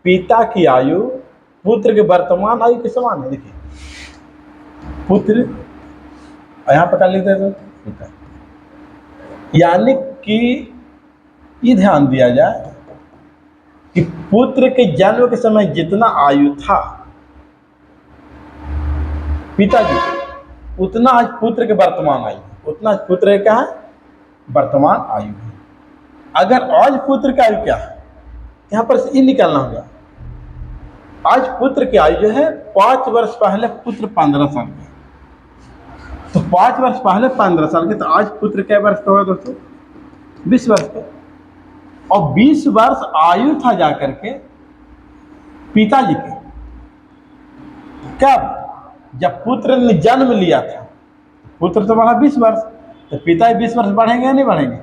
Speaker 1: पिता की आयु पुत्र के वर्तमान आयु के समान है। देखिए पुत्र यहाँ पर क्या लिखते हैं पिता, यानी कि ये ध्यान दिया जाए कि पुत्र के जन्म के समय जितना आयु था पिताजी, उतना आज पुत्र के वर्तमान आयु, उतना आज पुत्र क्या है वर्तमान आयु है। अगर आज पुत्र का आयु क्या है, यहाँ पर से ये निकालना होगा आज पुत्र की आयु जो है 5 वर्ष पहले पुत्र 15 साल का, तो 5 वर्ष पहले 15 साल के, तो आज पुत्र क्या वर्ष का होगा दोस्तों? 20 वर्ष का। और 20 वर्ष आयु था जाकर के पिताजी के, कब? जब पुत्र ने जन्म लिया था, पुत्र तो बढ़ा 20 वर्ष, तो पिता 20 वर्ष बढ़ेंगे या नहीं बढ़ेंगे?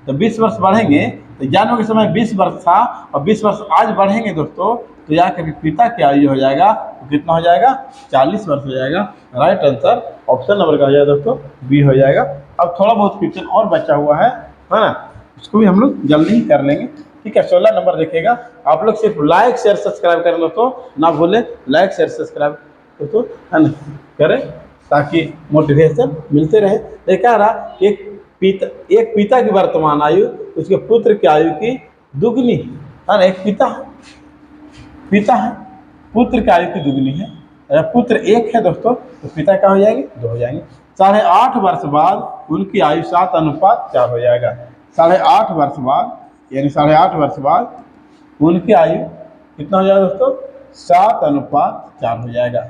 Speaker 1: तो 20 वर्ष बढ़ेंगे, तो जन्म के समय 20 वर्ष था और 20 वर्ष आज बढ़ेंगे दोस्तों, तो जाकर पिता की आयु हो जाएगा, तो कितना हो जाएगा? 40 वर्ष हो जाएगा। राइट आंसर ऑप्शन नंबर का हो जाएगा दोस्तों, बी हो जाएगा। अब थोड़ा बहुत क्वेश्चन और बचा हुआ है ना, उसको भी हम लोग जल्दी ही कर लेंगे। ठीक है, 16 नंबर देखिएगा। आप लोग सिर्फ लाइक शेयर सब्सक्राइब कर लो, तो ना भूलें लाइक शेयर सब्सक्राइब तो है ना करें, ताकि मोटिवेशन मिलते रहे। ये कह रहा कि एक पिता की वर्तमान आयु उसके पुत्र की आयु की दुगनी है ना। एक पिता है, पुत्र की आयु की दुगनी है। अगर पुत्र 1 है दोस्तों, तो पिता क्या हो जाएंगे? 2 हो जाएंगे। 8.5 वर्ष बाद उनकी आयु 7:4 हो जाएगा। 8.5 वर्ष बाद, यानी 8.5 वर्ष बाद उनकी आयु कितना हो जाएगा दोस्तों? 7:4 हो जाएगा।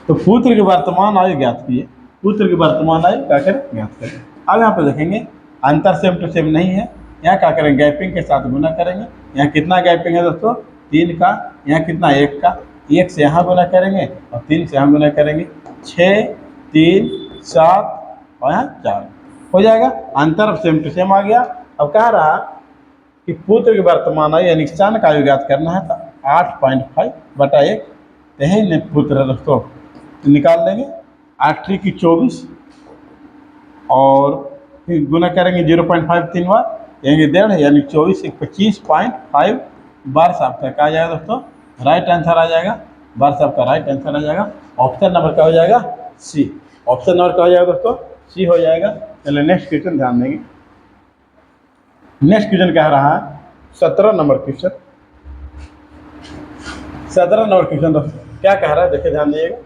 Speaker 1: तो पुत्र की वर्तमान आयु ज्ञात कीजिए। पुत्र की वर्तमान आयु क्या करें? ज्ञात करें। अब यहाँ पे देखेंगे अंतर सेम टू सेम नहीं है। यहाँ क्या करेंगे? गैपिंग के साथ गुना करेंगे। यहाँ कितना गैपिंग है दोस्तों? 3 का। यहाँ कितना? 1 का। 1 से यहाँ गुना करेंगे और 3 से यहाँ गुना करेंगे। 6, 3, 7 और यहाँ 4 हो जाएगा। अंतर सेम टू सेम आ गया। अब कह रहा कि पुत्र की वर्तमान आयु यानी सन का आयु ज्ञात करना है, तो 8.5/1 यही पुत्र दोस्तों निकाल लेंगे। 8 की 24 और फिर गुना करेंगे 0.5 3 बार, यानी 1.5, यानी 24 एक 25.5 बार आपका क्या आ जाएगा दोस्तों? राइट आंसर आ जाएगा। बार आपका राइट आंसर आ जाएगा। ऑप्शन नंबर क्या हो जाएगा? सी। ऑप्शन नंबर क्या हो जाएगा दोस्तों? सी हो जाएगा। चलिए नेक्स्ट क्वेश्चन ध्यान देंगे। नेक्स्ट क्वेश्चन कह रहा है 17 नंबर क्वेश्चन। 17 नंबर क्वेश्चन दोस्तों क्या कह रहा है? देखिए ध्यान दीजिएगा।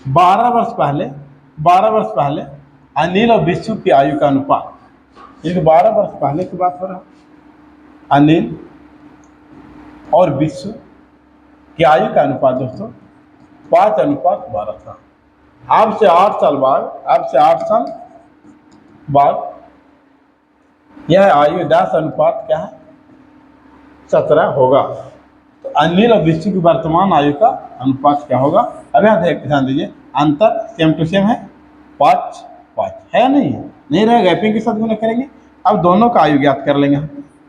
Speaker 1: 12 वर्ष पहले अनिल और विश्व की आयु का अनुपात, यानी 12 वर्ष पहले की बात हो रहा है। अनिल और विश्व की आयु का अनुपात दोस्तों 5:12 था। अब से 8 साल बाद यह आयु 10 अनुपात क्या है? 17 होगा। तो अनिल और विश्व की वर्तमान आयु का अनुपात क्या होगा? अब यहाँ ध्यान दीजिए, अंतर सेम टू सेम है, 5 है नहीं रहेगा, गैपिंग के साथ गुना करेंगे। अब दोनों का आयु ज्ञात कर लेंगे,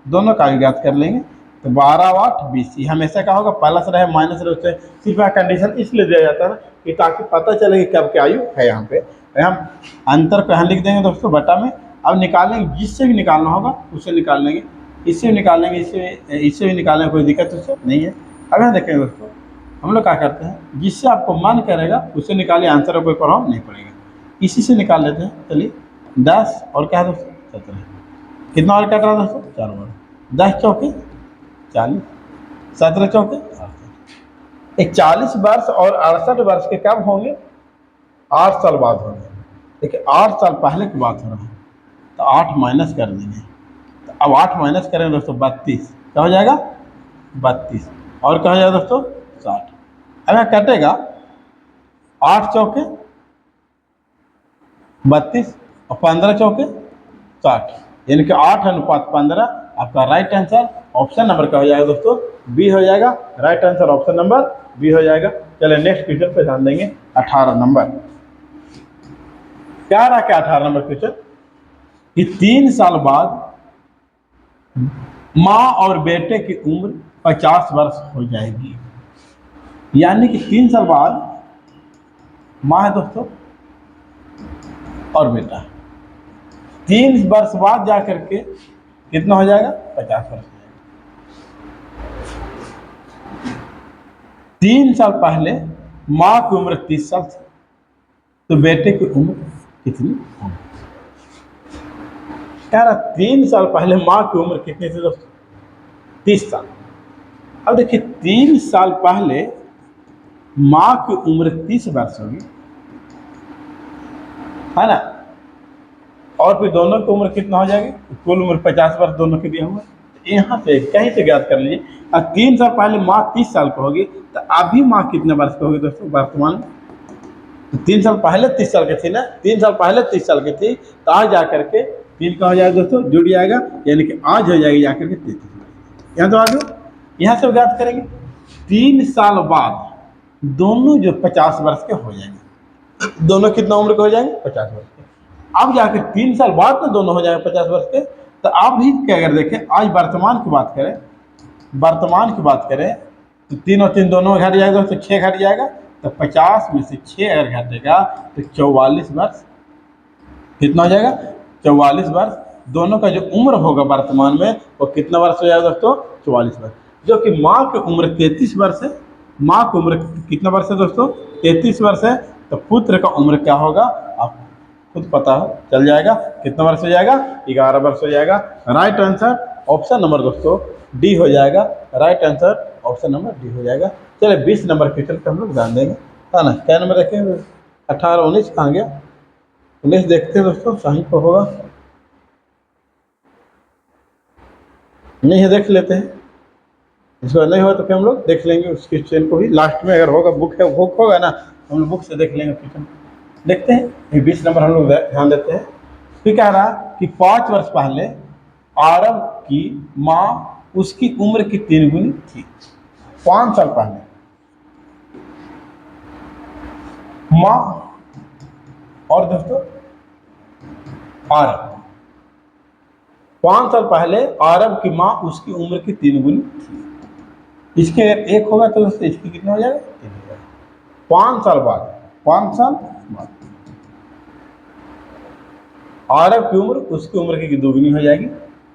Speaker 1: दोनों का आयु ज्ञात कर लेंगे। तो 12 व 8 20 हमेशा क्या होगा? प्लस रहे माइनस रहे, उससे सिर्फ यहाँ कंडीशन इसलिए दिया जाता है ना कि ताकि पता चले कि कब की आयु है। यहाँ पे हम अंतर को यहाँ लिख देंगे दोस्तों बटा में। अब निकालेंगे, जिससे भी निकालना होगा उससे निकाल लेंगे, इससे भी निकालेंगे, इससे भी निकालने में कोई दिक्कत उससे नहीं है। अब यहाँ देखेंगे दोस्तों, हम लोग क्या करते हैं, जिससे आपको मन करेगा उससे निकालिए, आंसर कोई प्रभाव नहीं पड़ेगा। इसी से निकाल लेते हैं। चलिए 10 और क्या है दोस्तों? 17। कितना और कट रहा है दोस्तों? 4 बार। 10 चौके 40, 17 चौके 68। 40 वर्ष और 68 वर्ष के कब होंगे? 8 साल बाद होंगे। देखिए 8 साल पहले की बात हो रहा है, तो 8 माइनस कर देंगे। तो अब 8 माइनस करेंगे दोस्तों 32, क्या हो जाएगा? 32 और क्या हो जाएगा दोस्तों? 60। अब यहाँ कटेगा 8 चौके 32 और 15 चौके 60, यानी कि 8:15 आपका राइट आंसर ऑप्शन नंबर क्या हो जाएगा दोस्तों? बी हो जाएगा। Right answer option number B हो जाएगा। चलिए नेक्स्ट क्वेश्चन पे ध्यान देंगे। 18 नंबर क्या रहा? क्या 18 नंबर क्वेश्चन कि 3 साल बाद माँ और बेटे की उम्र 50 वर्ष हो जाएगी। यानी कि 3 साल बाद माँ है दोस्तों और बेटा, 3 वर्ष बाद जाकर के कितना हो जाएगा? 50 वर्ष हो जाएगा। 3 साल पहले माँ की उम्र 30 साल थी, तो बेटे की उम्र कितनी होगी? कह रहा 3 साल पहले माँ की उम्र कितनी थी दोस्तों? 30 साल। अब देखिए 3 साल पहले माँ की उम्र 30 वर्ष होगी, है ना, और फिर दोनों की उम्र कितना हो जाएगी? कुल उम्र 50 वर्ष दोनों के दिया हुआ। यहाँ से कहीं से ज्ञात कर लीजिए। और 3 साल पहले माँ 30 साल की होगी, तो अभी माँ कितने वर्ष की होगी दोस्तों वर्तमान में? तो 3 साल पहले 30 साल की थी ना, 3 साल पहले 30 साल की थी, तो आज जाकर के 3 का हो जाएगा दोस्तों, जुड़ जाएगा, यानी कि आज हो जाएगी जाकर के 33 वर्ष। यहाँ तो आ गया, यहाँ से ज्ञात करेंगे। 3 साल बाद दोनों जो 50 वर्ष के हो जाएंगे, दोनों कितना उम्र के हो जाएंगे? 50 वर्ष के। अब जाकर 3 साल बाद में दोनों हो जाएंगे 50 वर्ष के। तो आप भी क्या अगर देखें, आज वर्तमान की बात करें, वर्तमान की बात करें, तो 3 और 3 दोनों घट जाएगा, तो 6 घट जाएगा। तो 50 में से 6 अगर घटेगा तो 44 वर्ष कितना हो जाएगा? 44 वर्ष। दोनों का जो उम्र होगा वर्तमान में वो कितना वर्ष हो जाएगा दोस्तों? 44 वर्ष। जो कि माँ की उम्र 33 वर्ष है, माँ की उम्र कितना वर्ष है दोस्तों? 33 वर्ष है। तो पुत्र का उम्र क्या होगा आप खुद पता हो चल जाएगा, कितना वर्ष हो जाएगा? 11 वर्ष हो जाएगा। राइट आंसर ऑप्शन नंबर दोस्तों डी हो जाएगा। Right answer option number D हो जाएगा। चलिए 20 नंबर क्वेश्चन पे हम लोग ध्यान देंगे, है ना। क्या नंबर देखें? 18 19 कहाँ गया? 19 देखते हैं दोस्तों, सही तो होगा नहीं है, देख लेते हैं। इसको नहीं हो तो फिर हम लोग देख लेंगे उस क्वेश्चन को भी लास्ट में, अगर होगा बुक है, बुक होगा ना, हम लोग बुक से देख लेंगे क्वेश्चन। देखते हैं ये 20 नंबर हम लोग ध्यान देते हैं। फिर कह रहा कि 5 वर्ष पहले आरब की माँ उसकी उम्र की 3 गुनी थी। 5 साल पहले माँ और दोस्तों आरब, 5 साल पहले आरब की माँ उसकी उम्र की 3 गुनी थी। इसके एक होगा तो दोस्तों इसकी कितना हो जाएगा? 3 हो जाएगा। 5 साल बाद, 5 साल बाद आरब की उम्र उसकी उम्र की दोगुनी हो जाएगी।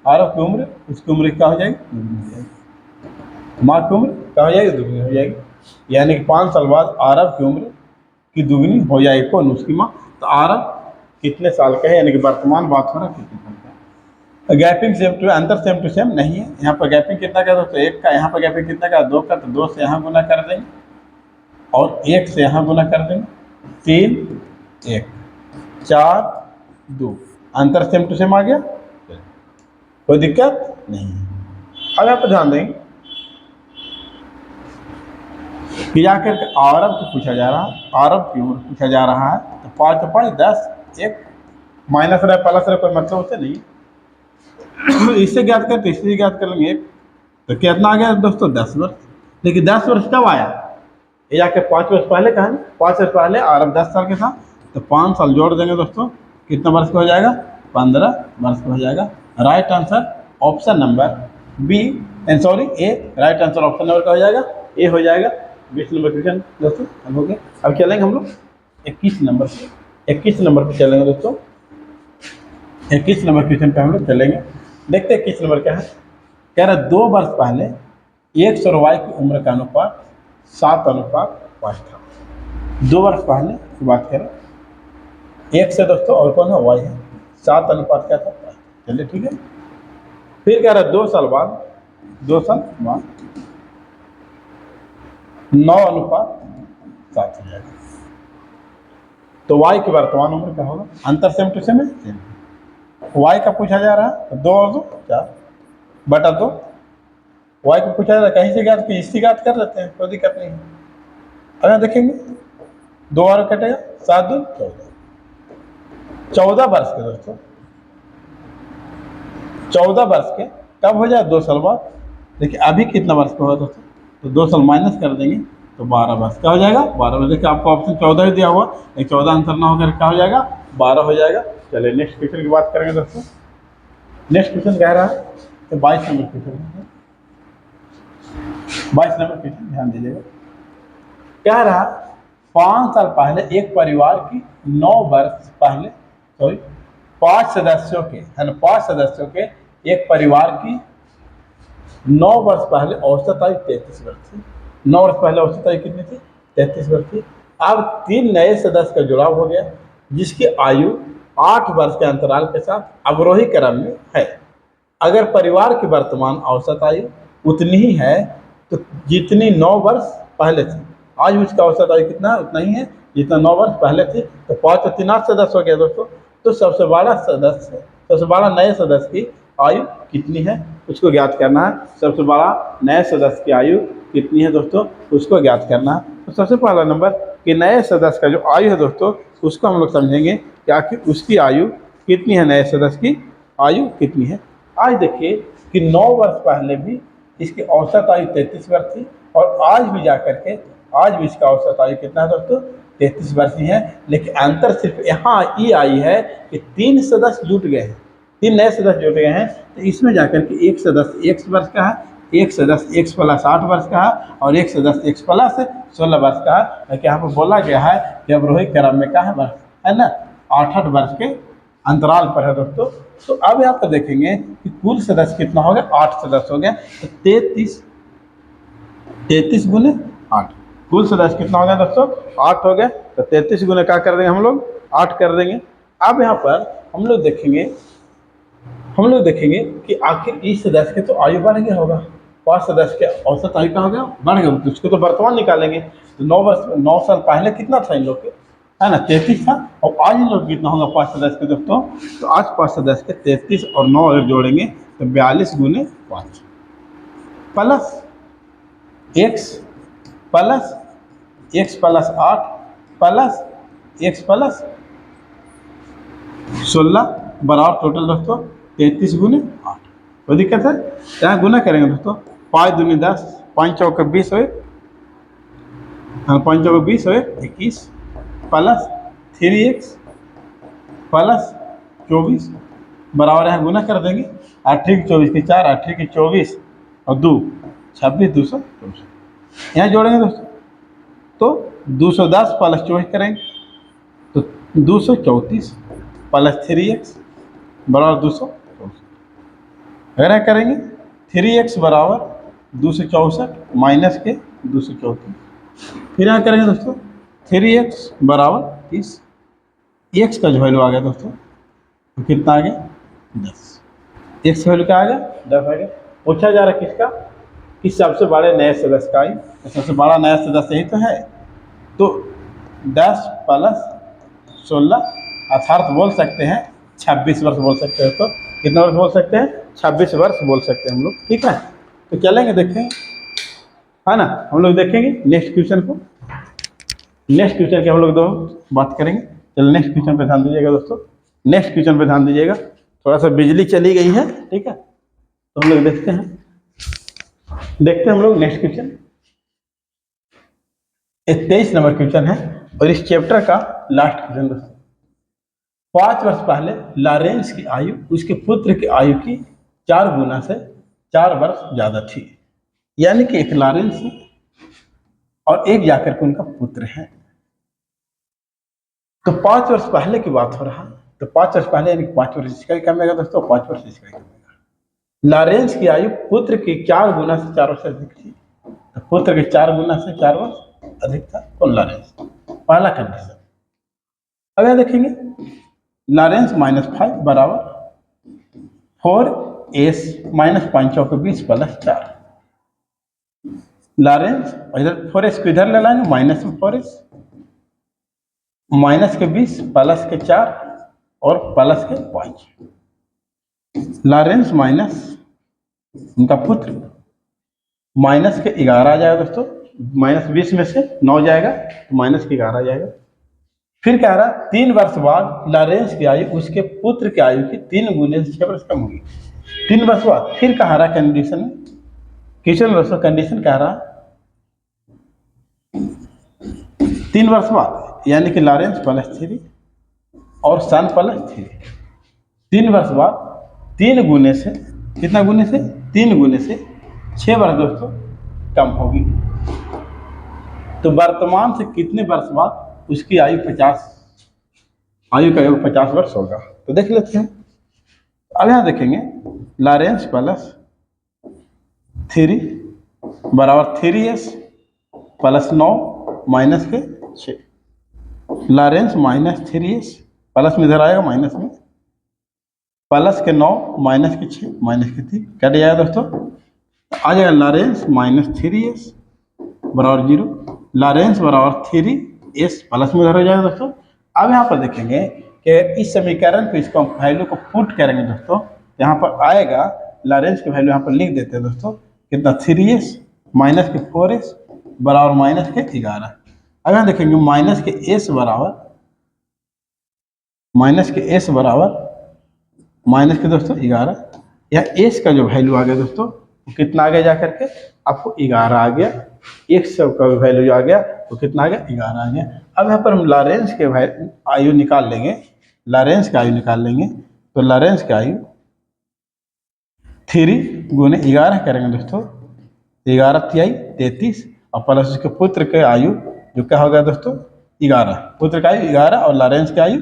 Speaker 1: आरब की उम्र उसकी उम्र क्या हो जाएगी? दोगुनी हो जाएगी। माँ की उम्र क्या हो जाएगी? दोगुनी हो जाएगी। यानी कि 5 साल बाद आरब की उम्र की दोगुनी हो जाएगी। कौन? उसकी माँ। तो आरब कितने साल का है, यानी कि वर्तमान बात हो रहा है कितने साल का। Gapping same to answer same to same नहीं है। यहाँ पर गैपिंग कितना का दोस्तों? 1 का। यहाँ पर गैपिंग कितना का? 2 का। तो 2 से यहाँ गुना कर देंगे और 1 से यहाँ गुना कर देंगे। 3 1 4 2, अंतर सेम टू सेम आ गया, कोई दिक्कत नहीं है। अब यहाँ पर ध्यान देंगे कि जाकर के आरब को पूछा जा रहा है, आरब की उम्र पूछा जा रहा है। तो 5 तो 5 10, 1 माइनस रहे प्लस रहे कोई मतलब उससे नहीं। इससे ज्ञात कर तो इससे ज्ञात कर लेंगे 1, तो कितना आ गया दोस्तों? 10 वर्ष। लेकिन 10 वर्ष कब आया? ये जाके 5 वर्ष पहले कहा ना, 5 वर्ष पहले अरब 10 साल के था। तो 5 साल जोड़ देंगे दोस्तों, कितना वर्ष का हो जाएगा? 15 वर्ष का हो जाएगा। Right answer option number B, sorry A. Right answer option number का हो जाएगा ए हो जाएगा। 20 नंबर क्वेश्चन दोस्तों हम हो गए। अब चलेंगे हम लोग 21 नंबर पे, 21 नंबर पे चलेंगे दोस्तों। 21 नंबर क्वेश्चन पे हम लोग चलेंगे। देखते हैं 21 नंबर क्या है। कह रहा है 2 वर्ष पहले 100 y की उम्र का अनुपात 7:5 था। 2 वर्ष पहले की बात करें, 1 से दोस्तों और कौन है? y है। 7 अनुपात क्या था? 5। चलिए ठीक है। फिर कह रहा है 2 साल बाद, 2 साल बाद 9:7 हो जाएगा। तो y की वर्तमान उम्र क्या होगा? अंतर सेम टू सेम है, y का पूछा जा रहा है। 2 और 2 4 बटा 2। y को पूछा जा रहा है, कहीं से ज्ञात की इससे ज्ञात कर लेते हैं, कोई दिक्कत नहीं है। अगर देखेंगे 2 और कटेगा, 7 2 14, 14 वर्ष के दोस्तों, 14 वर्ष के कब हो जाए? 2 साल बाद। देखिए अभी कितना वर्ष का होगा दोस्तों? तो 2 साल माइनस कर देंगे तो 12 वर्ष का हो जाएगा। 12 वर्ष। देखिए आपको ऑप्शन 14 ही दिया हुआ, 14 आंसर ना होकर क्या हो जाएगा? 12 हो जाएगा। चलिए नेक्स्ट क्वेश्चन की बात करेंगे दोस्तों। नेक्स्ट क्वेश्चन कह रहा है तो 22 नंबर क्वेश्चन, 22 नंबर क्वेश्चन ध्यान दीजिएगा। कह रहा 5 साल पहले एक परिवार की 9 वर्ष पहले, सॉरी 5 सदस्यों के, है ना, 5 सदस्यों के एक परिवार की 9 वर्ष पहले औसत आयु 33 वर्ष थी। 9 वर्ष पहले औसत आयु कितनी थी? 33 वर्ष थी। अब 3 नए सदस्य का जुड़ाव हो गया जिसकी आयु 8 वर्ष के अंतराल के साथ अवरोही क्रम में है। अगर परिवार की वर्तमान औसत आयु उतनी ही है तो जितनी 9 वर्ष पहले थी, आज उसका औसत आयु कितना है? उतना ही है जितना 9 वर्ष पहले थी। तो 5 और 3 8 सदस्य हो गया दोस्तों। तो सबसे बड़ा नए सदस्य की आयु कितनी है? उसको ज्ञात करना है। सबसे बड़ा नए सदस्य की आयु कितनी है दोस्तों, उसको ज्ञात करना है। तो सबसे पहला नंबर कि नए सदस्य का जो आयु है दोस्तों, उसको हम लोग समझेंगे कि आखिर उसकी आयु कितनी है, नए सदस्य की आयु कितनी है। आज देखिए कि 9 वर्ष पहले भी इसकी औसत आयु 33 वर्ष थी, और आज भी जाकर के आज भी इसका औसत आयु कितना है दोस्तों, 33 वर्ष ही है। लेकिन अंतर सिर्फ यहाँ ये आई है कि 3 सदस्य जुट गए हैं, 3 नए सदस्य जुट गए हैं। तो इसमें जाकर के एक सदस्य x वर्ष का है, एक सदस्य x प्लस 8 वर्ष का है, और एक सदस्य x प्लस 16 वर्ष का है। लेकिन यहाँ पर बोला गया है कि अवरोही क्रम में क्या है वर्ष, है ना, 8-8 वर्ष के अंतराल पर है दोस्तों। तो अब यहाँ पर देखेंगे कि कुल सदस्य कितना हो गया, 8 सदस्य हो गया। तो 33 गुने 8, कुल सदस्य कितना हो गया दोस्तों, 8 हो गया। तो 33 गुने क्या कर देंगे हम लोग, 8 कर देंगे। अब यहाँ पर हम लोग देखेंगे कि आखिर इस सदस्य के तो आयु बढ़ गया होगा, 5 सदस्य के औसत आयु का हो गया, बढ़ गया, तो उसको तो वर्तमान निकालेंगे। तो 9 साल पहले कितना था इन लोग के, है ना, 33 था। और आज इन लोग कितना होगा 5 सदस्य के दोस्तों, तो आज 5 सदस्य के 33 और 9 अगर जोड़ेंगे तो 42 गुने 5 plus x plus 8 plus x plus 16 बराबर टोटल दोस्तों 33 गुने 8। कोई दिक्कत है, यहाँ गुना करेंगे दोस्तों, 5 दूनी 10, 5 चौके 20 हुए, 5 चौके 20 हुए 21 प्लस 3x प्लस 24 बराबर यहाँ गुना कर देंगे, 8 की 24 की 4, 8 की 24 और 2 26, 224 यहाँ जोड़ेंगे दोस्तों। तो 210 प्लस 24 करेंगे तो 234 प्लस 3x बराबर 264। अगर यहाँ करेंगे 3x बराबर 264 माइनस के 234, फिर यहाँ करेंगे दोस्तों 3x बराबर 30, x का जो वैल्यू आ गया दोस्तों, तो कितना आ गया 10, x का वैल्यू क्या आ गया 10 आ गया। पूछा जा रहा है किसका, कि सबसे बड़े नए सदस्य का आयु, तो सबसे बड़ा नया सदस्य ही तो है। तो 10 प्लस 16 अर्थात बोल सकते हैं 26 वर्ष बोल सकते हैं। तो कितना वर्ष बोल सकते हैं, 26 वर्ष बोल सकते हैं हम लोग, ठीक है। तो चलेंगे देखें, है ना, हम लोग देखेंगे नेक्स्ट क्वेश्चन को। नेक्स्ट क्वेश्चन की हम लोग दो बात करेंगे। चलो नेक्स्ट क्वेश्चन पे ध्यान दीजिएगा दोस्तों, नेक्स्ट क्वेश्चन पे ध्यान दीजिएगा। थोड़ा सा बिजली चली गई है, ठीक है, तो हम लोग देखते हैं हम लोग नेक्स्ट क्वेश्चन। 23 नंबर क्वेश्चन है और इस चैप्टर का लास्ट क्वेश्चन दोस्तों। 5 वर्ष पहले लॉरेंस की आयु उसके पुत्र की आयु की 4 गुना से 4 वर्ष ज्यादा थी। यानी कि एक लॉरेंस है और एक जाकर के उनका पुत्र है। तो 5 वर्ष पहले की बात हो रहा है, तो 5 वर्ष पहले यानी 5 वर्ष इसका ही कमेगा दोस्तों, 5 वर्ष इसका ही कमेगा। लॉरेंस की आयु पुत्र की 4 गुना से 4 वर्ष अधिक थी। तो पुत्र के 4 गुना से 4 वर्ष अधिक था कौन, लॉरेंस, पहला कंडीशन। अब यहां देखेंगे लॉरेंस -5 बराबर 4s माइनस 5 चौके 20 प्लस 4। लॉरेंस इधर 4s को इधर ले लाएंगे, माइनस में 4s, माइनस के 20 प्लस के 4 और प्लस के 5। लॉरेंस माइनस उनका पुत्र माइनस के 11 आ जाएगा दोस्तों, माइनस 20 में से 9 जाएगा तो माइनस के 11 आ जाएगा। फिर कह रहा 3 वर्ष बाद लॉरेंस की आयु उसके पुत्र की आयु की 3 गुने से 6 वर्ष कम होगी। 3 वर्ष बाद फिर कह रहा कंडीशन में, क्वेश्चन दोस्तों कंडीशन कह रहा 3 वर्ष बाद, यानी कि लॉरेंस +3 और सन +3। 3 वर्ष बाद 3 गुने से, कितना गुने से, 3 गुने से 6 वर्ष दोस्तों कम होगी। तो वर्तमान से कितने वर्ष बाद उसकी आयु 50, आयु का योग 50 वर्ष होगा। तो देख लेते हैं। अब यहाँ देखेंगे लॉरेंस +3 बराबर 3s प्लस 9 माइनस के 6। लॉरेंस -3s प्लस में इधर आएगा माइनस में, प्लस के 9 माइनस के 6 माइनस के 3 कट जाएगा दोस्तों, आ जाएगा लॉरेंस -3s बराबर 0। लॉरेंस बराबर 3s प्लस में इधर हो जाएगा दोस्तों। अब यहाँ पर देखेंगे कि इस समीकरण को, इसको वैल्यू को पुट करेंगे दोस्तों, यहाँ पर आएगा लॉरेंस की वैल्यू यहाँ पर लिख देते हैं दोस्तों, कितना 3s माइनस के 4s बराबर माइनस के 11। अगर देखेंगे माइनस के s बराबर माइनस के दोस्तों 11, या एस का जो वैल्यू आ गया दोस्तों वो कितना आ गया जा करके आपको 11 आ गया, एक्स का वैल्यू जो आ गया तो कितना आ गया 11 आ गया। अब यहाँ पर हम लॉरेंस के आयु निकाल लेंगे, लॉरेंस का आयु निकाल लेंगे, तो लॉरेंस का आयु 3 गुने 11 करेंगे दोस्तों, 11 तिहाई 33 और प्लस उसके पुत्र के आयु जो क्या हो गया दोस्तों 11, पुत्र का आयु 11 और लॉरेंस का आयु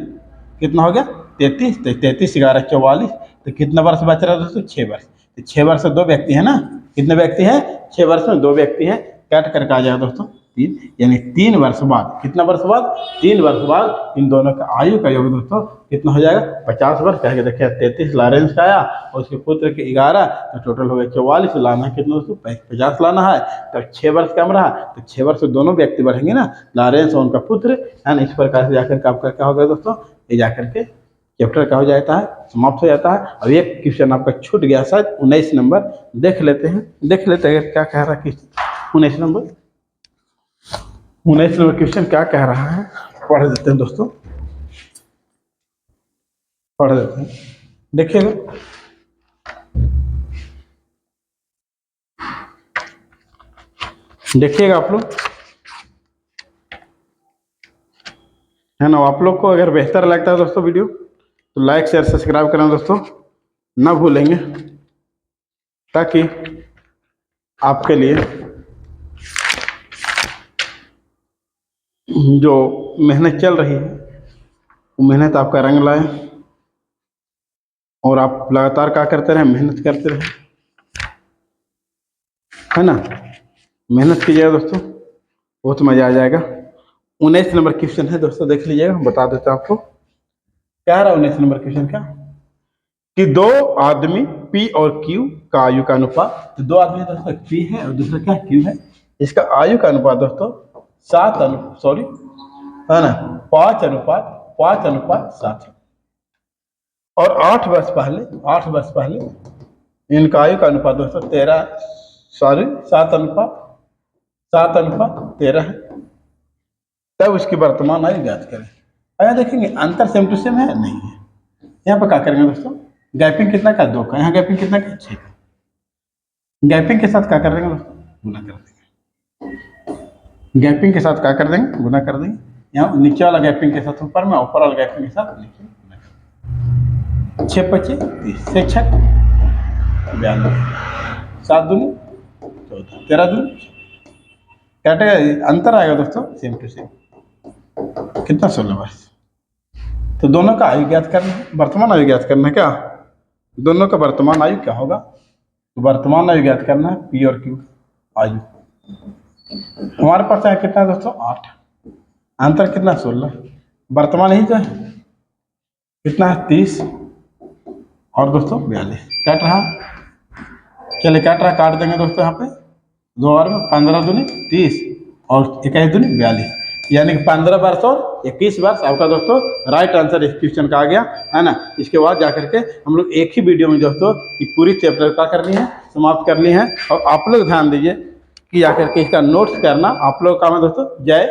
Speaker 1: कितना हो गया 33, तो 33 11 44, तो कितना वर्ष बच रहा है दोस्तों 6 वर्ष। तो 6 वर्ष से 2 व्यक्ति है ना, कितने व्यक्ति हैं 6 वर्ष में 2 व्यक्ति है, काट करके आ जाएगा दोस्तों 3, यानी 3 वर्ष बाद, कितना वर्ष बाद 3 वर्ष बाद इन दोनों का आयु का योग दोस्तों कितना हो जाएगा 50 वर्ष। कह के देखिए 33 लॉरेंस का आया और उसके पुत्र के 11, तो टोटल हो गया 44, लाना है कितना दोस्तों 50 लाना है, तो 6 वर्ष कम रहा, तो 6 वर्ष से दोनों व्यक्ति बढ़ेंगे ना, लॉरेंस और उनका पुत्र है ना। इस प्रकार से जाकर के आपका क्या होगा दोस्तों, ये जाकर के चैप्टर का हो जाता है, समाप्त हो जाता है। और एक क्वेश्चन आपका छूट गया शायद 19 नंबर, देख लेते हैं क्या कह रहा है 19 नंबर क्वेश्चन क्या कह रहा है, पढ़ देते हैं दोस्तों, पढ़ देते हैं, देखिएगा। देखिएगा आप लोग, है ना। आप लोग को अगर बेहतर लगता है दोस्तों वीडियो तो लाइक शेयर सब्सक्राइब करना दोस्तों ना भूलेंगे, ताकि आपके लिए जो मेहनत चल रही है वो मेहनत आपका रंग लाए, और आप लगातार क्या करते रहें, मेहनत करते रहें, है ना। मेहनत कीजिएगा दोस्तों, बहुत मज़ा आ जाएगा। 19 नंबर क्वेश्चन है दोस्तों, देख लीजिएगा, बता देते हैं आपको क्या रहा 19 नंबर क्वेश्चन का, कि 2 आदमी P और Q का आयु का अनुपात, तो 2 आदमी दोस्तों P है और दूसरा क्या Q है, इसका आयु का अनुपात दोस्तों 5 अनुपात 7 और 8 वर्ष पहले इनका आयु का अनुपात दोस्तों 7 अनुपात 13 है। तब उसकी वर्तमान आयु ज्ञात करें। अगर देखेंगे अंतर सेम टू सेम है नहीं है, यहाँ पर क्या करेंगे दोस्तों, गैपिंग कितना का 2 का, यहाँ गैपिंग कितना का 6 का, गैपिंग के साथ क्या कर देंगे दोस्तों गुना कर देंगे, गैपिंग के साथ क्या कर देंगे गुना कर देंगे, यहाँ नीचे वाला गैपिंग के साथ ऊपर में, ऊपर वाला गैपिंग के साथ नीचे गुना कर देंगे। 6 25 30 से 6 42 7 दूनी 14 13 दूनी कैटेगरी अंतर आएगा दोस्तों सेम टू सेम, कितना 16 वर्ष। तो दोनों का आयु ज्ञात करना है, वर्तमान आयु ज्ञात करना है, क्या दोनों का वर्तमान आयु क्या होगा, तो वर्तमान आयु ज्ञात करना है P और Q आयु। हमारे पास है कितना दोस्तों 8, अंतर कितना 16, वर्तमान ही तो है, कितना है 30 और दोस्तों 42, काट रहा, चलिए काट रहा, काट देंगे दोस्तों यहाँ पे 2 बार में, 15 दूनी 30 और 21 दूनी 42, यानी कि 15 वर्ष और 21 वर्ष आपका दोस्तों राइट आंसर इस क्वेश्चन का आ गया, है ना। इसके बाद जाकर के हम लोग एक ही वीडियो में दोस्तों कि पूरी चैप्टर का करनी है, समाप्त करनी है। और आप लोग ध्यान दीजिए कि जाकर के इसका नोट्स करना आप लोग का मैं दोस्तों जय